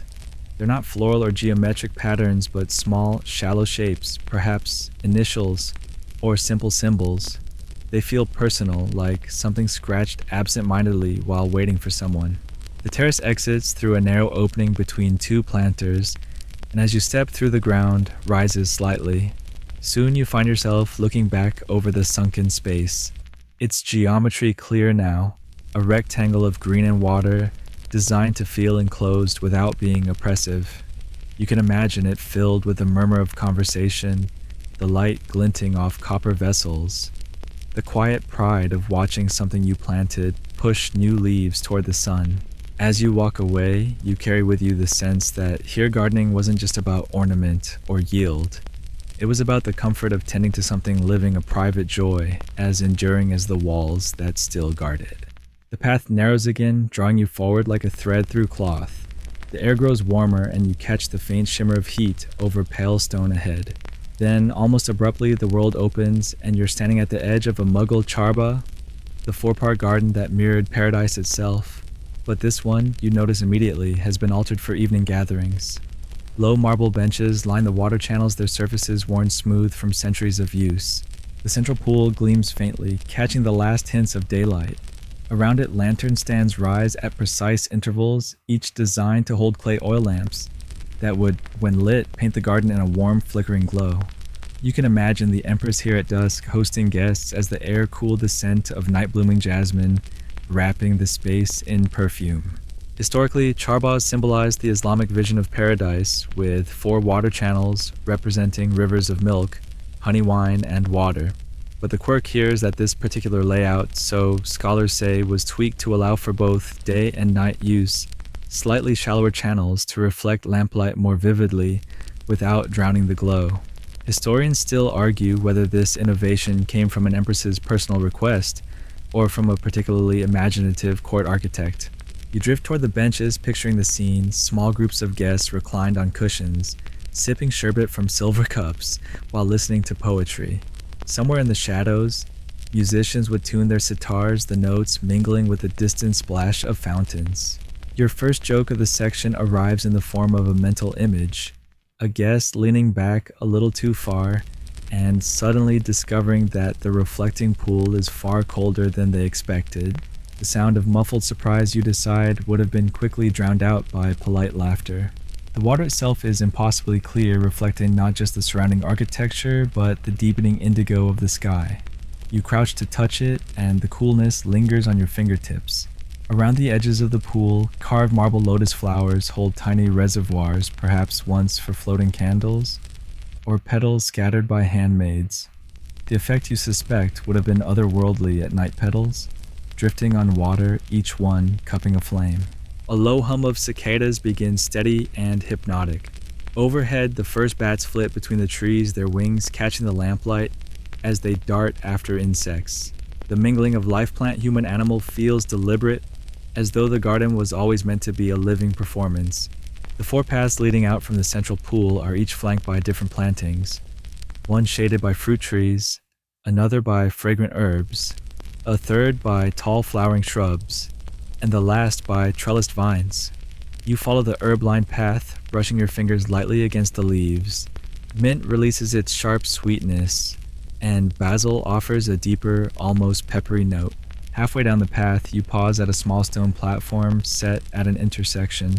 They're not floral or geometric patterns, but small, shallow shapes, perhaps initials or simple symbols. They feel personal, like something scratched absent-mindedly while waiting for someone. The terrace exits through a narrow opening between two planters, and as you step through the ground, rises slightly. Soon you find yourself looking back over the sunken space. Its geometry clear now, a rectangle of green and water, designed to feel enclosed without being oppressive. You can imagine it filled with a murmur of conversation, the light glinting off copper vessels, the quiet pride of watching something you planted push new leaves toward the sun. As you walk away, you carry with you the sense that here gardening wasn't just about ornament or yield. It was about the comfort of tending to something living a private joy, as enduring as the walls that still guard it. The path narrows again, drawing you forward like a thread through cloth. The air grows warmer and you catch the faint shimmer of heat over pale stone ahead. Then, almost abruptly, the world opens and you're standing at the edge of a Mughal charba, the four-part garden that mirrored paradise itself. But this one, you notice immediately, has been altered for evening gatherings. Low marble benches line the water channels, their surfaces worn smooth from centuries of use. The central pool gleams faintly, catching the last hints of daylight. Around it, lantern stands rise at precise intervals, each designed to hold clay oil lamps that would, when lit, paint the garden in a warm, flickering glow. You can imagine the Empress here at dusk, hosting guests as the air cooled the scent of night-blooming jasmine, wrapping the space in perfume. Historically, charbas symbolized the Islamic vision of paradise, with 4 water channels representing rivers of milk, honey wine, and water. But the quirk here is that this particular layout, so scholars say, was tweaked to allow for both day and night use, slightly shallower channels to reflect lamplight more vividly without drowning the glow. Historians still argue whether this innovation came from an empress's personal request or from a particularly imaginative court architect. You drift toward the benches, picturing the scene, small groups of guests reclined on cushions, sipping sherbet from silver cups while listening to poetry. Somewhere in the shadows, musicians would tune their sitars, the notes mingling with the distant splash of fountains. Your first joke of the section arrives in the form of a mental image, a guest leaning back a little too far and suddenly discovering that the reflecting pool is far colder than they expected. The sound of muffled surprise, you decide, would have been quickly drowned out by polite laughter. The water itself is impossibly clear, reflecting not just the surrounding architecture, but the deepening indigo of the sky. You crouch to touch it, and the coolness lingers on your fingertips. Around the edges of the pool, carved marble lotus flowers hold tiny reservoirs, perhaps once for floating candles, or petals scattered by handmaids. The effect you suspect would have been otherworldly at night petals, drifting on water, each one cupping a flame. A low hum of cicadas begins steady and hypnotic. Overhead, the first bats flit between the trees, their wings catching the lamplight as they dart after insects. The mingling of life plant human animal feels deliberate, as though the garden was always meant to be a living performance. The four paths leading out from the central pool are each flanked by different plantings, one shaded by fruit trees, another by fragrant herbs, a third by tall flowering shrubs, and the last by trellised vines. You follow the herb-lined path, brushing your fingers lightly against the leaves. Mint releases its sharp sweetness, and basil offers a deeper, almost peppery note. Halfway down the path, you pause at a small stone platform set at an intersection.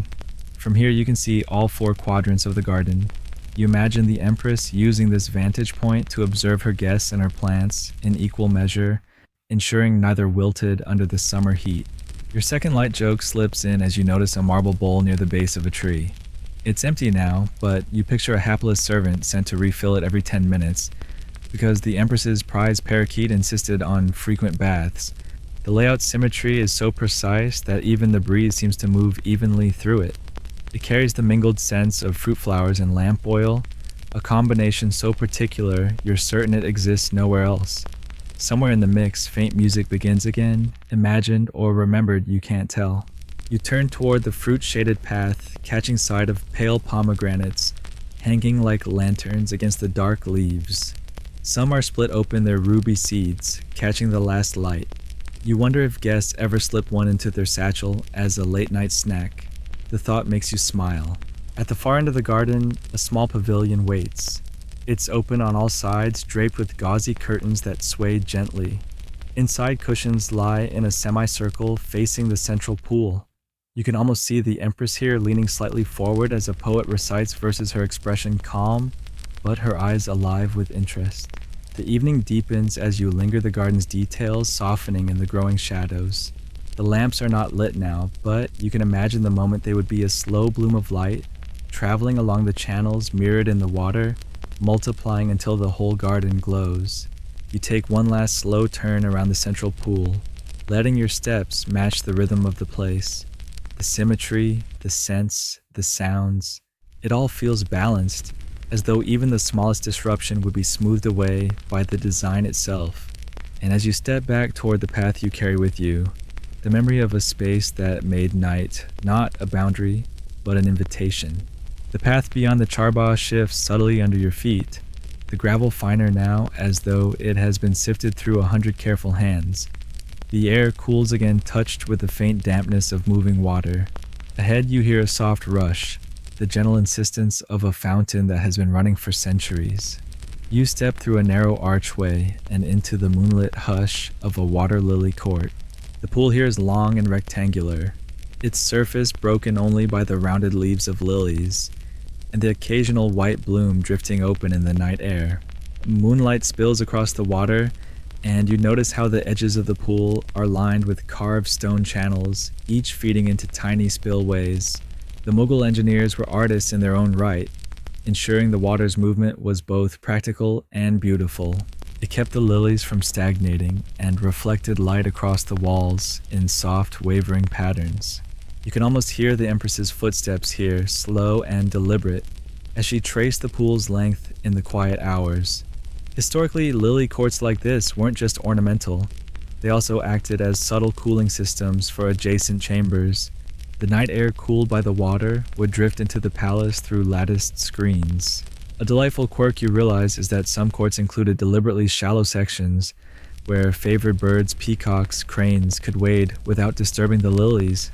From here, you can see all four quadrants of the garden. You imagine the Empress using this vantage point to observe her guests and her plants in equal measure, ensuring neither wilted under the summer heat. Your second light joke slips in as you notice a marble bowl near the base of a tree. It's empty now, but you picture a hapless servant sent to refill it every 10 minutes, because the Empress's prized parakeet insisted on frequent baths. The layout's symmetry is so precise that even the breeze seems to move evenly through it. It carries the mingled scents of fruit flowers and lamp oil, a combination so particular you're certain it exists nowhere else. Somewhere in the mix, faint music begins again, imagined or remembered you can't tell. You turn toward the fruit-shaded path, catching sight of pale pomegranates, hanging like lanterns against the dark leaves. Some are split open their ruby seeds, catching the last light. You wonder if guests ever slip one into their satchel as a late-night snack. The thought makes you smile. At the far end of the garden, a small pavilion waits. It's open on all sides, draped with gauzy curtains that sway gently. Inside, cushions lie in a semicircle facing the central pool. You can almost see the Empress here leaning slightly forward as a poet recites verses, her expression calm, but her eyes alive with interest. The evening deepens as you linger the garden's details, softening in the growing shadows. The lamps are not lit now, but you can imagine the moment they would be a slow bloom of light, traveling along the channels mirrored in the water, multiplying until the whole garden glows. You take one last slow turn around the central pool, letting your steps match the rhythm of the place. The symmetry, the scents, the sounds, it all feels balanced, as though even the smallest disruption would be smoothed away by the design itself. And as you step back toward the path you carry with you, the memory of a space that made night not a boundary, but an invitation. The path beyond the charbagh shifts subtly under your feet, the gravel finer now as though it has been sifted through 100 careful hands. The air cools again, touched with the faint dampness of moving water. Ahead you hear a soft rush, the gentle insistence of a fountain that has been running for centuries. You step through a narrow archway and into the moonlit hush of a water lily court. The pool here is long and rectangular, its surface broken only by the rounded leaves of lilies, and the occasional white bloom drifting open in the night air. Moonlight spills across the water, and you notice how the edges of the pool are lined with carved stone channels, each feeding into tiny spillways. The Mughal engineers were artists in their own right, ensuring the water's movement was both practical and beautiful. It kept the lilies from stagnating and reflected light across the walls in soft, wavering patterns. You can almost hear the Empress's footsteps here, slow and deliberate, as she traced the pool's length in the quiet hours. Historically, lily courts like this weren't just ornamental. They also acted as subtle cooling systems for adjacent chambers. The night air, cooled by the water, would drift into the palace through latticed screens. A delightful quirk you realize is that some courts included deliberately shallow sections where favored birds, peacocks, cranes could wade without disturbing the lilies.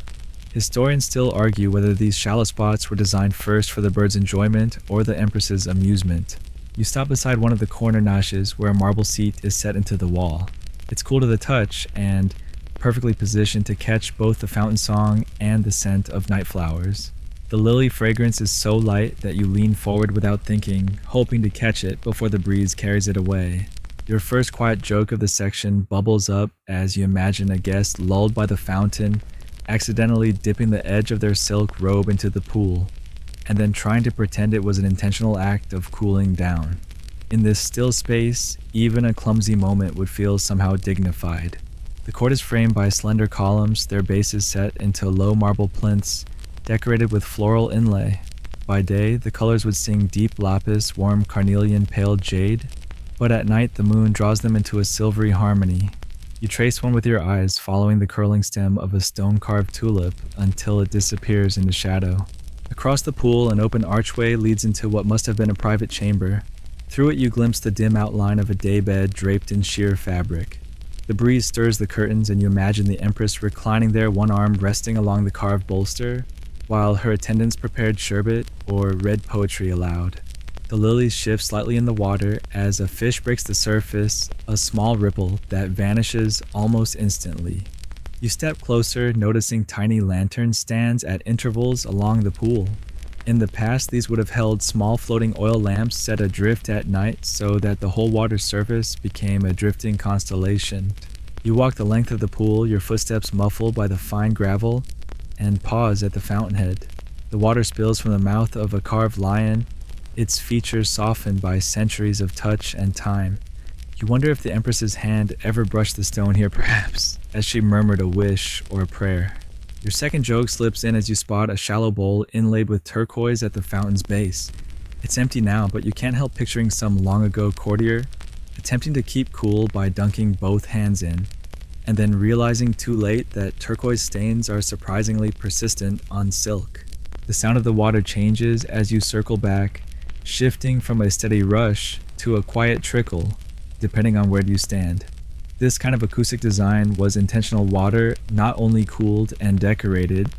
Historians still argue whether these shallow spots were designed first for the birds' enjoyment or the Empress's amusement. You stop beside one of the corner niches where a marble seat is set into the wall. It's cool to the touch and perfectly positioned to catch both the fountain song and the scent of night flowers. The lily fragrance is so light that you lean forward without thinking, hoping to catch it before the breeze carries it away. Your first quiet joke of the section bubbles up as you imagine a guest lulled by the fountain, accidentally dipping the edge of their silk robe into the pool, and then trying to pretend it was an intentional act of cooling down. In this still space, even a clumsy moment would feel somehow dignified. The court is framed by slender columns, their bases set into low marble plinths, decorated with floral inlay. By day, the colors would sing deep lapis, warm carnelian, pale jade, but at night the moon draws them into a silvery harmony. You trace one with your eyes, following the curling stem of a stone-carved tulip until it disappears into shadow. Across the pool, an open archway leads into what must have been a private chamber. Through it you glimpse the dim outline of a daybed draped in sheer fabric. The breeze stirs the curtains and you imagine the Empress reclining there, one arm resting along the carved bolster, while her attendants prepared sherbet or read poetry aloud. The lilies shift slightly in the water as a fish breaks the surface, a small ripple that vanishes almost instantly. You step closer, noticing tiny lantern stands at intervals along the pool. In the past, these would have held small floating oil lamps set adrift at night so that the whole water surface became a drifting constellation. You walk the length of the pool, your footsteps muffled by the fine gravel, and pause at the fountainhead. The water spills from the mouth of a carved lion, its features softened by centuries of touch and time. You wonder if the Empress's hand ever brushed the stone here perhaps, as she murmured a wish or a prayer. Your second joke slips in as you spot a shallow bowl inlaid with turquoise at the fountain's base. It's empty now, but you can't help picturing some long-ago courtier attempting to keep cool by dunking both hands in, and then realizing too late that turquoise stains are surprisingly persistent on silk. The sound of the water changes as you circle back, shifting from a steady rush to a quiet trickle, depending on where you stand. This kind of acoustic design was intentional. Water not only cooled and decorated,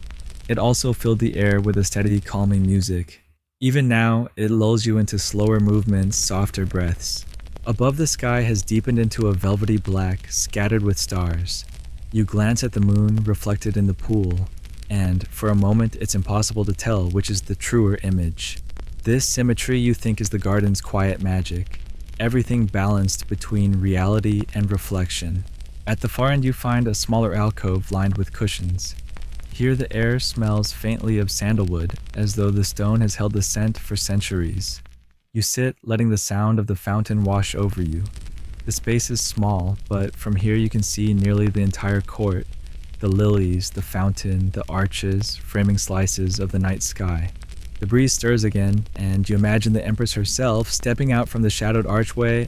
it also filled the air with a steady, calming music. Even now, it lulls you into slower movements, softer breaths. Above, the sky has deepened into a velvety black, scattered with stars. You glance at the moon reflected in the pool, and for a moment it's impossible to tell which is the truer image. This symmetry you think is the garden's quiet magic. Everything balanced between reality and reflection. At the far end you find a smaller alcove lined with cushions. Here the air smells faintly of sandalwood, as though the stone has held the scent for centuries. You sit, letting the sound of the fountain wash over you. The space is small, but from here you can see nearly the entire court. The lilies, the fountain, the arches, framing slices of the night sky. The breeze stirs again, and you imagine the Empress herself stepping out from the shadowed archway,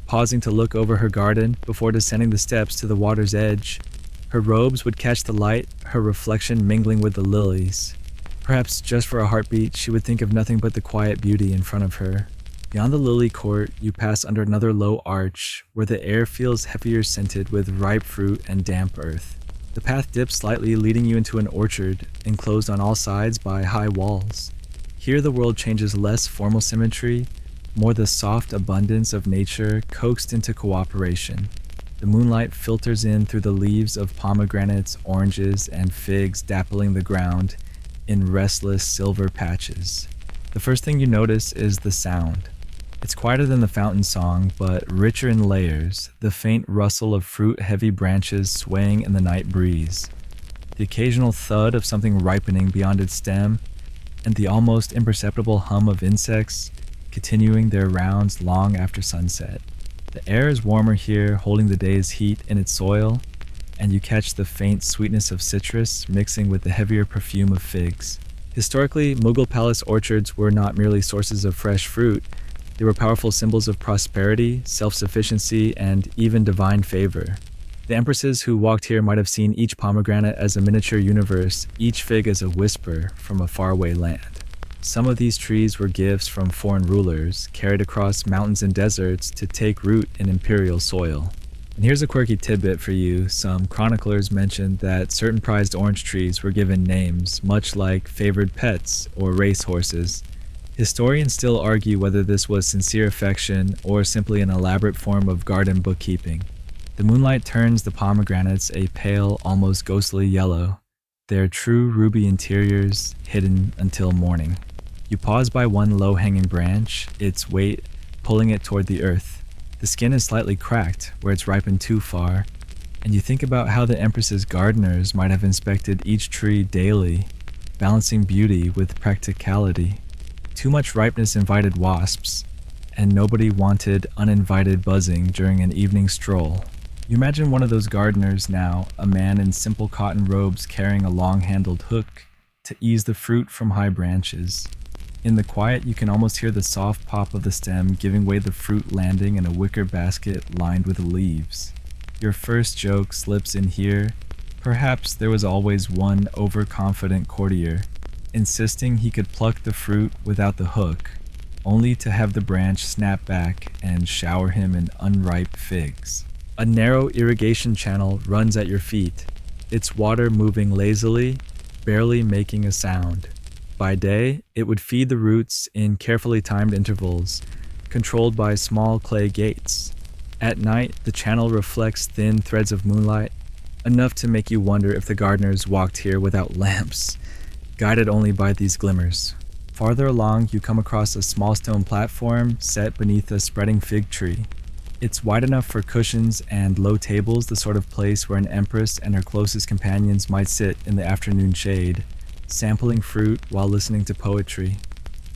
pausing to look over her garden before descending the steps to the water's edge. Her robes would catch the light, her reflection mingling with the lilies. Perhaps just for a heartbeat, she would think of nothing but the quiet beauty in front of her. Beyond the lily court, you pass under another low arch, where the air feels heavier, scented with ripe fruit and damp earth. The path dips slightly, leading you into an orchard, enclosed on all sides by high walls. Here the world changes, less formal symmetry, more the soft abundance of nature coaxed into cooperation. The moonlight filters in through the leaves of pomegranates, oranges, and figs, dappling the ground in restless silver patches. The first thing you notice is the sound. It's quieter than the fountain song, but richer in layers, the faint rustle of fruit-heavy branches swaying in the night breeze, the occasional thud of something ripening beyond its stem, and the almost imperceptible hum of insects continuing their rounds long after sunset. The air is warmer here, holding the day's heat in its soil, and you catch the faint sweetness of citrus mixing with the heavier perfume of figs. Historically, Mughal palace orchards were not merely sources of fresh fruit, they were powerful symbols of prosperity, self-sufficiency, and even divine favor. The empresses who walked here might have seen each pomegranate as a miniature universe, each fig as a whisper from a faraway land. Some of these trees were gifts from foreign rulers, carried across mountains and deserts to take root in imperial soil. And here's a quirky tidbit for you. Some chroniclers mentioned that certain prized orange trees were given names, much like favored pets or racehorses. Historians still argue whether this was sincere affection or simply an elaborate form of garden bookkeeping. The moonlight turns the pomegranates a pale, almost ghostly yellow, their true ruby interiors hidden until morning. You pause by one low-hanging branch, its weight pulling it toward the earth. The skin is slightly cracked where it's ripened too far, and you think about how the Empress's gardeners might have inspected each tree daily, balancing beauty with practicality. Too much ripeness invited wasps, and nobody wanted uninvited buzzing during an evening stroll. You imagine one of those gardeners now, a man in simple cotton robes carrying a long-handled hook to ease the fruit from high branches. In the quiet, you can almost hear the soft pop of the stem giving way the fruit landing in a wicker basket lined with leaves. Your first joke slips in here. Perhaps there was always one overconfident courtier, insisting he could pluck the fruit without the hook, only to have the branch snap back and shower him in unripe figs. A narrow irrigation channel runs at your feet, its water moving lazily, barely making a sound. By day, it would feed the roots in carefully timed intervals, controlled by small clay gates. At night, the channel reflects thin threads of moonlight, enough to make you wonder if the gardeners walked here without lamps, guided only by these glimmers. Farther along, you come across a small stone platform set beneath a spreading fig tree. It's wide enough for cushions and low tables, the sort of place where an empress and her closest companions might sit in the afternoon shade, sampling fruit while listening to poetry.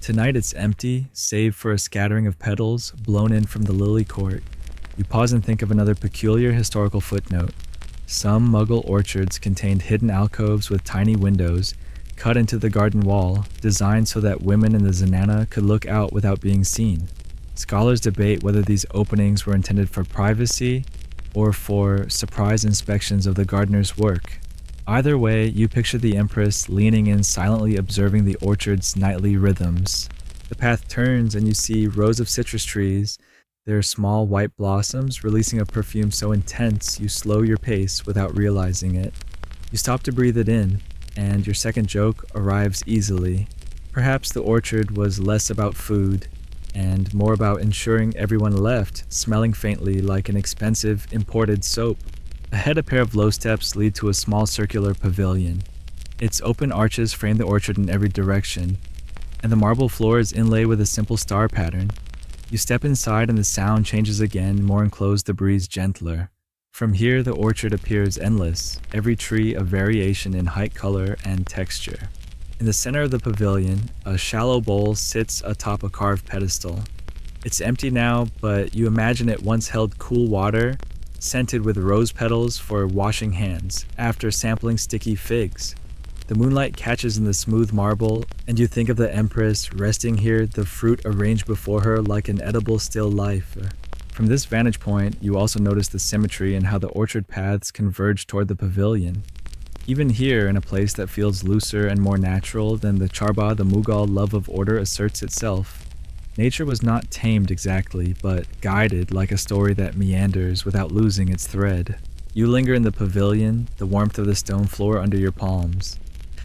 Tonight it's empty, save for a scattering of petals blown in from the lily court. You pause and think of another peculiar historical footnote. Some Mughal orchards contained hidden alcoves with tiny windows cut into the garden wall, designed so that women in the zanana could look out without being seen. Scholars debate whether these openings were intended for privacy or for surprise inspections of the gardener's work. Either way, you picture the Empress leaning in, silently observing the orchard's nightly rhythms. The path turns and you see rows of citrus trees, their small white blossoms releasing a perfume so intense you slow your pace without realizing it. You stop to breathe it in, and your second joke arrives easily. Perhaps the orchard was less about food and more about ensuring everyone left smelling faintly like an expensive imported soap. Ahead, a pair of low steps lead to a small circular pavilion. Its open arches frame the orchard in every direction, and the marble floor is inlaid with a simple star pattern. You step inside and the sound changes again, more enclosed, the breeze gentler. From here, the orchard appears endless, every tree a variation in height, color, and texture. In the center of the pavilion, a shallow bowl sits atop a carved pedestal. It's empty now, but you imagine it once held cool water, scented with rose petals for washing hands, after sampling sticky figs. The moonlight catches in the smooth marble, and you think of the Empress resting here, the fruit arranged before her like an edible still life. From this vantage point, you also notice the symmetry in how the orchard paths converge toward the pavilion. Even here, in a place that feels looser and more natural than the Charba, the Mughal love of order asserts itself. Nature was not tamed exactly, but guided like a story that meanders without losing its thread. You linger in the pavilion, the warmth of the stone floor under your palms,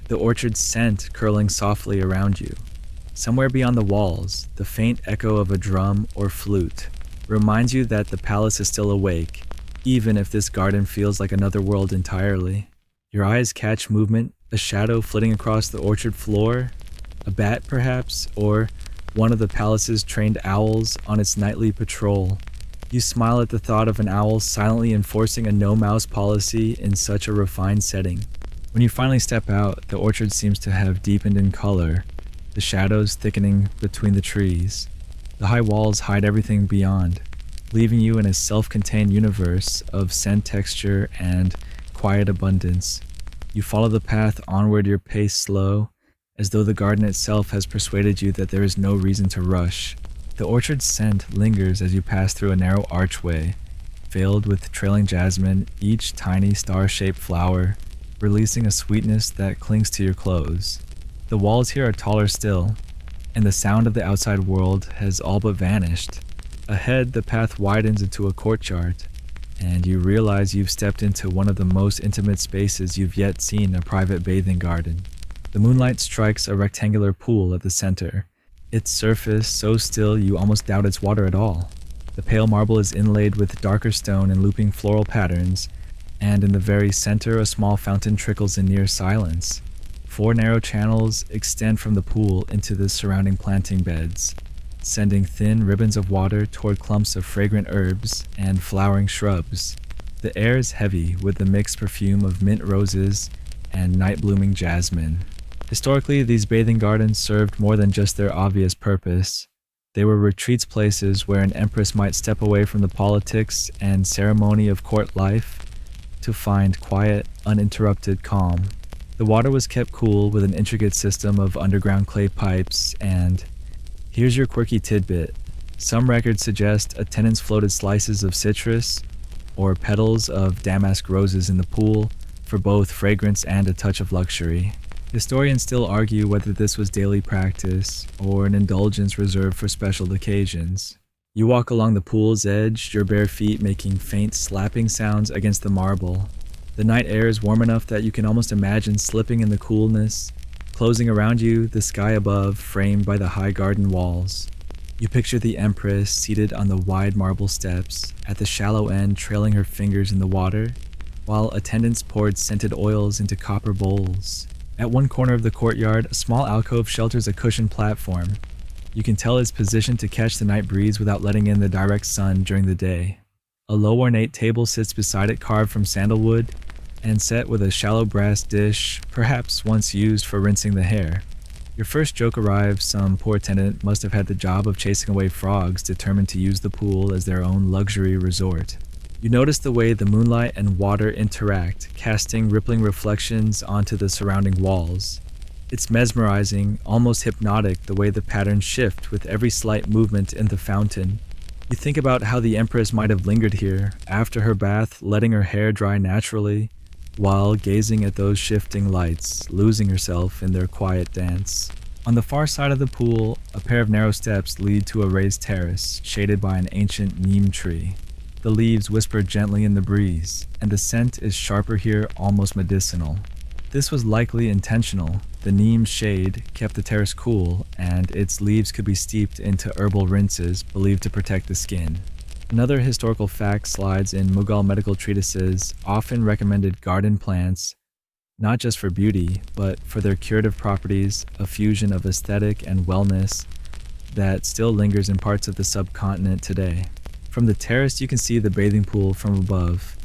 the orchard's scent curling softly around you. Somewhere beyond the walls, the faint echo of a drum or flute reminds you that the palace is still awake, even if this garden feels like another world entirely. Your eyes catch movement, a shadow flitting across the orchard floor, a bat perhaps, or one of the palace's trained owls on its nightly patrol. You smile at the thought of an owl silently enforcing a no-mouse policy in such a refined setting. When you finally step out, the orchard seems to have deepened in color, the shadows thickening between the trees. The high walls hide everything beyond, leaving you in a self-contained universe of scent, texture, and quiet abundance. You follow the path onward, your pace slow, as though the garden itself has persuaded you that there is no reason to rush. The orchard's scent lingers as you pass through a narrow archway, filled with trailing jasmine, each tiny star-shaped flower releasing a sweetness that clings to your clothes. The walls here are taller still, and the sound of the outside world has all but vanished. Ahead, the path widens into a courtyard, and you realize you've stepped into one of the most intimate spaces you've yet seen, a private bathing garden. The moonlight strikes a rectangular pool at the center, its surface so still you almost doubt it's water at all. The pale marble is inlaid with darker stone and looping floral patterns, and in the very center a small fountain trickles in near silence. 4 narrow channels extend from the pool into the surrounding planting beds. sending thin ribbons of water toward clumps of fragrant herbs and flowering shrubs. The air is heavy with the mixed perfume of mint roses and night-blooming jasmine. Historically, these bathing gardens served more than just their obvious purpose. They were retreats, places where an empress might step away from the politics and ceremony of court life to find quiet, uninterrupted calm. The water was kept cool with an intricate system of underground clay pipes, and here's your quirky tidbit. Some records suggest attendants floated slices of citrus or petals of damask roses in the pool for both fragrance and a touch of luxury. Historians still argue whether this was daily practice or an indulgence reserved for special occasions. You walk along the pool's edge, your bare feet making faint slapping sounds against the marble. The night air is warm enough that you can almost imagine slipping in the coolness, closing around you the sky above framed by the high garden walls. You picture the empress seated on the wide marble steps, at the shallow end trailing her fingers in the water, while attendants poured scented oils into copper bowls. At one corner of the courtyard, a small alcove shelters a cushioned platform. You can tell it's positioned to catch the night breeze without letting in the direct sun during the day. A low ornate table sits beside it, carved from sandalwood and set with a shallow brass dish, perhaps once used for rinsing the hair. Your first joke arrives. Some poor attendant must have had the job of chasing away frogs, determined to use the pool as their own luxury resort. You notice the way the moonlight and water interact, casting rippling reflections onto the surrounding walls. It's mesmerizing, almost hypnotic, the way the patterns shift with every slight movement in the fountain. You think about how the empress might have lingered here, after her bath, letting her hair dry naturally, while gazing at those shifting lights, losing herself in their quiet dance. On the far side of the pool, a pair of narrow steps lead to a raised terrace, shaded by an ancient neem tree. The leaves whisper gently in the breeze, and the scent is sharper here, almost medicinal. This was likely intentional. The neem's shade kept the terrace cool, and its leaves could be steeped into herbal rinses believed to protect the skin. Another historical fact slides in Mughal medical treatises often recommended garden plants, not just for beauty, but for their curative properties, a fusion of aesthetic and wellness that still lingers in parts of the subcontinent today. From the terrace, you can see the bathing pool from above.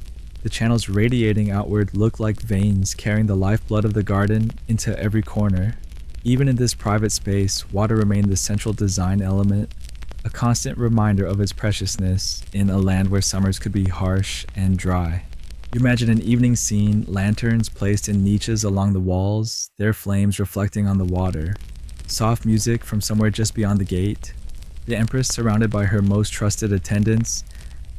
The channels radiating outward look like veins carrying the lifeblood of the garden into every corner. Even in this private space, water remained the central design element, a constant reminder of its preciousness in a land where summers could be harsh and dry. You imagine an evening scene, lanterns placed in niches along the walls, their flames reflecting on the water. Soft music from somewhere just beyond the gate. The empress surrounded by her most trusted attendants,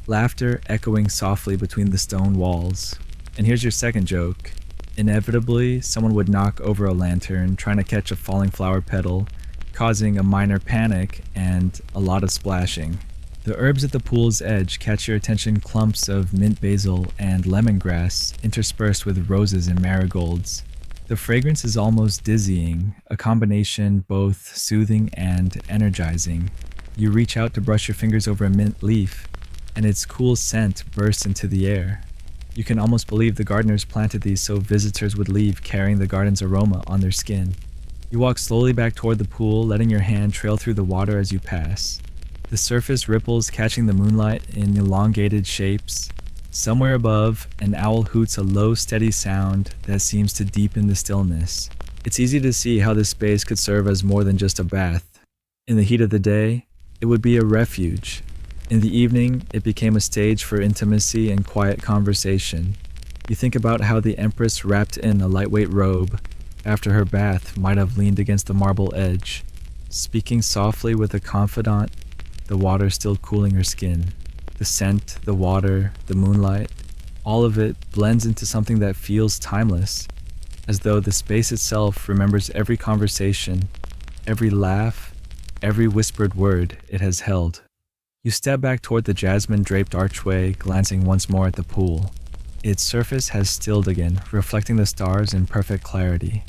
laughter echoing softly between the stone walls. And here's your second joke. Inevitably, someone would knock over a lantern, trying to catch a falling flower petal, causing a minor panic and a lot of splashing. The herbs at the pool's edge catch your attention, clumps of mint basil and lemongrass interspersed with roses and marigolds. The fragrance is almost dizzying, a combination both soothing and energizing. You reach out to brush your fingers over a mint leaf, and its cool scent bursts into the air. You can almost believe the gardeners planted these so visitors would leave carrying the garden's aroma on their skin. You walk slowly back toward the pool, letting your hand trail through the water as you pass. The surface ripples, catching the moonlight in elongated shapes. Somewhere above, an owl hoots a low, steady sound that seems to deepen the stillness. It's easy to see how this space could serve as more than just a bath. In the heat of the day, it would be a refuge. In the evening, it became a stage for intimacy and quiet conversation. You think about how the empress, wrapped in a lightweight robe, after her bath, might have leaned against the marble edge, speaking softly with a confidant, the water still cooling her skin. The scent, the water, the moonlight, all of it blends into something that feels timeless, as though the space itself remembers every conversation, every laugh, every whispered word it has held. You step back toward the jasmine-draped archway, glancing once more at the pool. Its surface has stilled again, reflecting the stars in perfect clarity.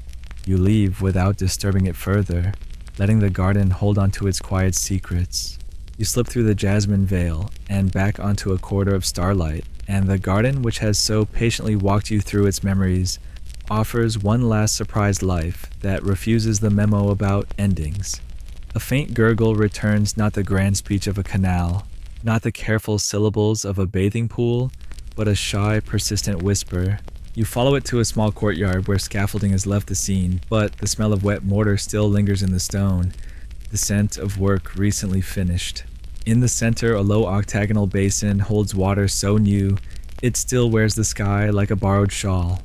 You leave without disturbing it further, letting the garden hold on to its quiet secrets. You slip through the jasmine veil and back onto a corridor of starlight, and the garden, which has so patiently walked you through its memories, offers one last surprised life that refuses the memo about endings. A faint gurgle returns, not the grand speech of a canal, not the careful syllables of a bathing pool, but a shy, persistent whisper. You follow it to a small courtyard where scaffolding has left the scene, but the smell of wet mortar still lingers in the stone, the scent of work recently finished. In the center, a low octagonal basin holds water so new, it still wears the sky like a borrowed shawl.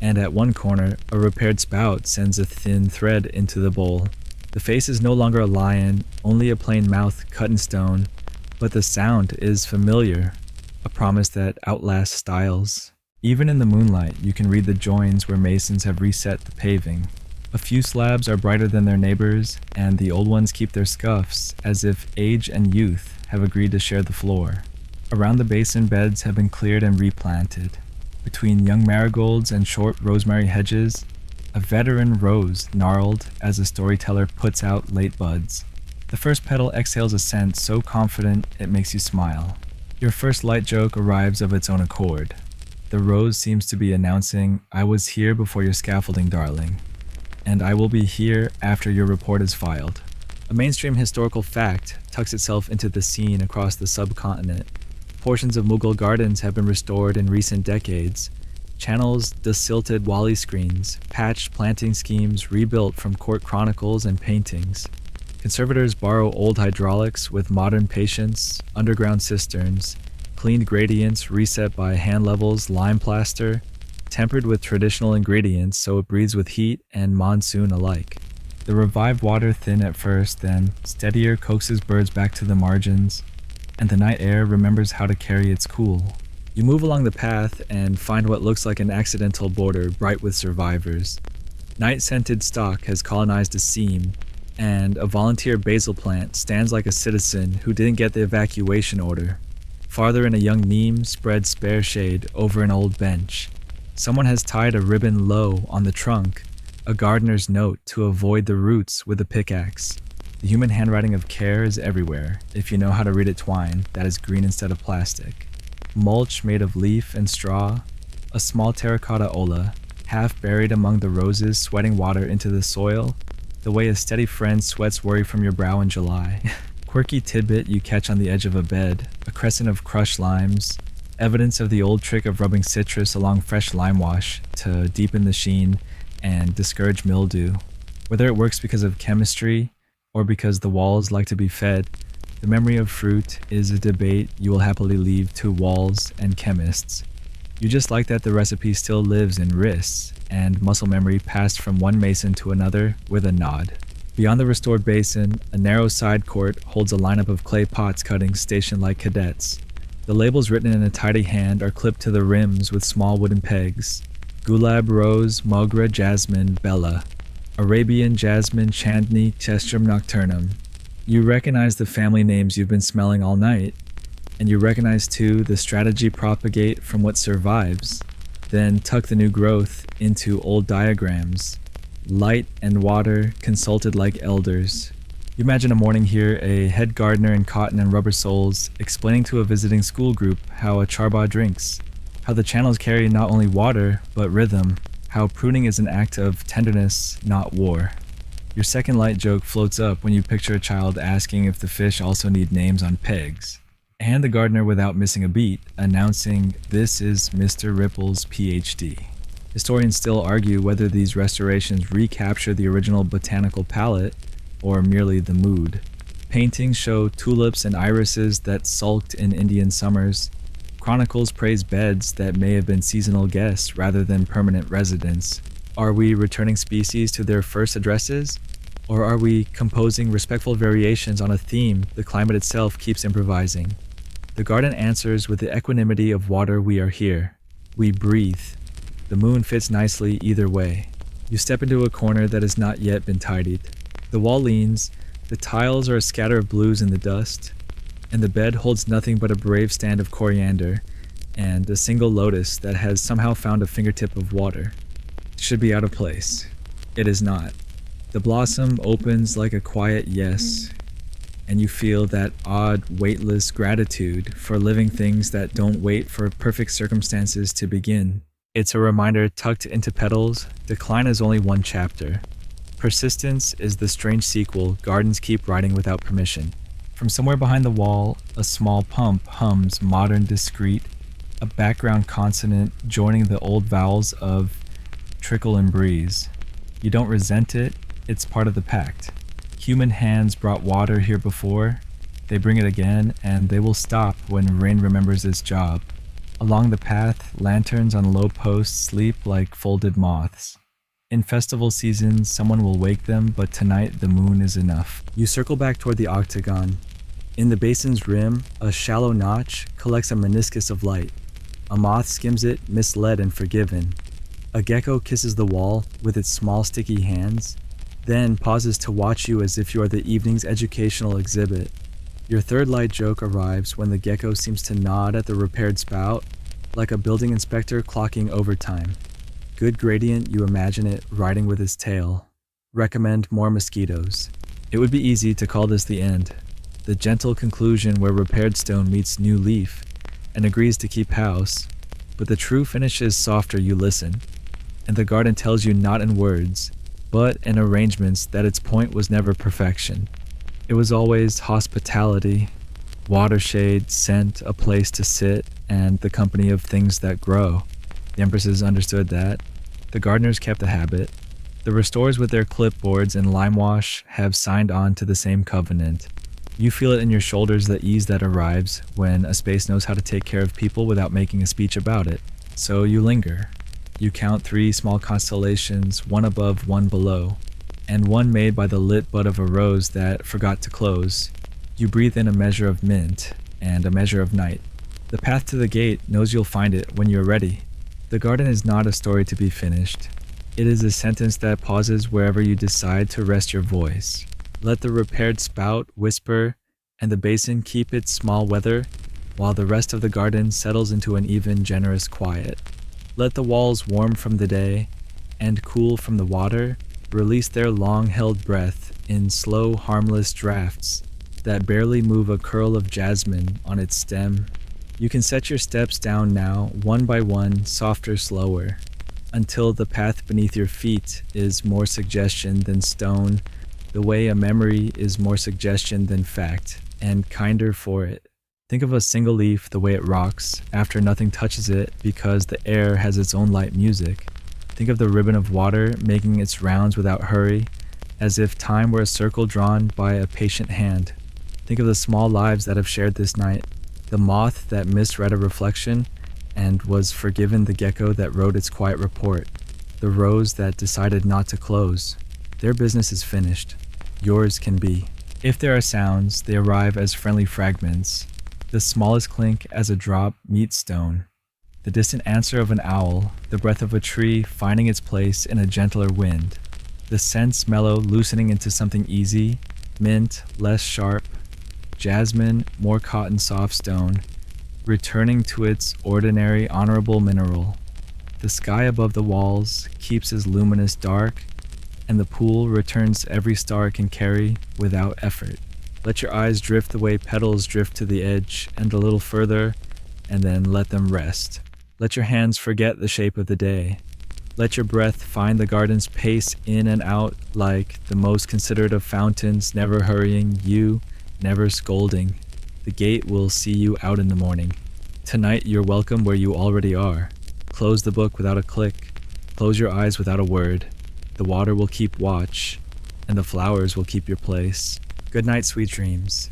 And at one corner, a repaired spout sends a thin thread into the bowl. The face is no longer a lion, only a plain mouth cut in stone, but the sound is familiar, a promise that outlasts styles. Even in the moonlight, you can read the joins where masons have reset the paving. A few slabs are brighter than their neighbors, and the old ones keep their scuffs, as if age and youth have agreed to share the floor. Around the basin, beds have been cleared and replanted. Between young marigolds and short rosemary hedges, a veteran rose gnarled as a storyteller puts out late buds. The first petal exhales a scent so confident it makes you smile. Your first light joke arrives of its own accord. The rose seems to be announcing, "I was here before your scaffolding, darling, and I will be here after your report is filed." A mainstream historical fact tucks itself into the scene across the subcontinent. Portions of Mughal gardens have been restored in recent decades. Channels desilted wali screens, patched planting schemes rebuilt from court chronicles and paintings. Conservators borrow old hydraulics with modern patience, underground cisterns, cleaned gradients reset by hand levels, lime plaster, tempered with traditional ingredients so it breathes with heat and monsoon alike. The revived water, thin at first, then steadier, coaxes birds back to the margins, and the night air remembers how to carry its cool. You move along the path and find what looks like an accidental border bright with survivors. Night-scented stock has colonized a seam, and a volunteer basil plant stands like a citizen who didn't get the evacuation order. Farther in, a young neem spreads spare shade over an old bench. Someone has tied a ribbon low on the trunk, a gardener's note to avoid the roots with a pickaxe. The human handwriting of care is everywhere, if you know how to read it twine that is green instead of plastic. Mulch made of leaf and straw, a small terracotta ola, half buried among the roses sweating water into the soil, the way a steady friend sweats worry from your brow in July. Quirky tidbit you catch on the edge of a bed, a crescent of crushed limes, evidence of the old trick of rubbing citrus along fresh lime wash to deepen the sheen and discourage mildew. Whether it works because of chemistry or because the walls like to be fed, the memory of fruit is a debate you will happily leave to walls and chemists. You just like that the recipe still lives in wrists and muscle memory passed from one mason to another with a nod. Beyond the restored basin, a narrow side court holds a lineup of clay pots cuttings stationed like cadets. The labels written in a tidy hand are clipped to the rims with small wooden pegs. Gulab rose, Mogra jasmine, Bella. Arabian jasmine, Chandni, Chestrum nocturnum. You recognize the family names you've been smelling all night, and you recognize too the strategy propagate from what survives, then tuck the new growth into old diagrams. Light and water consulted like elders. You imagine a morning here, a head gardener in cotton and rubber soles explaining to a visiting school group how a charba drinks, how the channels carry not only water but rhythm, how pruning is an act of tenderness, not war. Your second light joke floats up when you picture a child asking if the fish also need names on pegs, and the gardener, without missing a beat, announcing, "This is Mr. Ripple's PhD." Historians still argue whether these restorations recapture the original botanical palette or merely the mood. Paintings show tulips and irises that sulked in Indian summers. Chronicles praise beds that may have been seasonal guests rather than permanent residents. Are we returning species to their first addresses? Or are we composing respectful variations on a theme the climate itself keeps improvising? The garden answers with the equanimity of water. We are here. We breathe. The moon fits nicely either way. You step into a corner that has not yet been tidied. The wall leans, the tiles are a scatter of blues in the dust, and the bed holds nothing but a brave stand of coriander and a single lotus that has somehow found a fingertip of water. It should be out of place. It is not. The blossom opens like a quiet yes, and you feel that odd, weightless gratitude for living things that don't wait for perfect circumstances to begin. It's a reminder tucked into petals, decline is only one chapter. Persistence is the strange sequel gardens keep writing without permission. From somewhere behind the wall, a small pump hums modern discreet, a background consonant joining the old vowels of trickle and breeze. You don't resent it, it's part of the pact. Human hands brought water here before, they bring it again, and they will stop when rain remembers its job. Along the path, lanterns on low posts sleep like folded moths. In festival season, someone will wake them, but tonight the moon is enough. You circle back toward the octagon. In the basin's rim, a shallow notch collects a meniscus of light. A moth skims it, misled and forgiven. A gecko kisses the wall with its small sticky hands, then pauses to watch you as if you are the evening's educational exhibit. Your third light joke arrives when the gecko seems to nod at the repaired spout, like a building inspector clocking overtime. Good gradient, you imagine it riding with its tail. Recommend more mosquitoes. It would be easy to call this the end, the gentle conclusion where repaired stone meets new leaf and agrees to keep house, but the true finish is softer you listen, and the garden tells you not in words, but in arrangements that its point was never perfection. It was always hospitality, watershade, scent, a place to sit, and the company of things that grow. The Empresses understood that. The gardeners kept the habit. The restorers with their clipboards and lime wash have signed on to the same covenant. You feel it in your shoulders, the ease that arrives when a space knows how to take care of people without making a speech about it. So you linger. You count 3 small constellations, one above, one below, and one made by the lit bud of a rose that forgot to close. You breathe in a measure of mint and a measure of night. The path to the gate knows you'll find it when you're ready. The garden is not a story to be finished. It is a sentence that pauses wherever you decide to rest your voice. Let the repaired spout whisper and the basin keep its small weather, while the rest of the garden settles into an even, generous quiet. Let the walls warm from the day and cool from the water release their long-held breath in slow, harmless drafts that barely move a curl of jasmine on its stem. You can set your steps down now, one by one, softer, slower, until the path beneath your feet is more suggestion than stone, the way a memory is more suggestion than fact, and kinder for it. Think of a single leaf the way it rocks after nothing touches it because the air has its own light music. Think of the ribbon of water making its rounds without hurry, as if time were a circle drawn by a patient hand. Think of the small lives that have shared this night, the moth that misread a reflection and was forgiven the gecko that wrote its quiet report, the rose that decided not to close. Their business is finished. Yours can be. If there are sounds, they arrive as friendly fragments, the smallest clink as a drop meets stone. The distant answer of an owl, the breath of a tree finding its place in a gentler wind, the scents mellow loosening into something easy, mint less sharp, jasmine more cotton soft stone, returning to its ordinary honorable mineral. The sky above the walls keeps as luminous dark, and the pool returns every star it can carry without effort. Let your eyes drift the way petals drift to the edge and a little further, and then let them rest. Let your hands forget the shape of the day. Let your breath find the garden's pace in and out like the most considerate of fountains, never hurrying, you never scolding. The gate will see you out in the morning. Tonight you're welcome where you already are. Close the book without a click. Close your eyes without a word. The water will keep watch, and the flowers will keep your place. Good night, sweet dreams.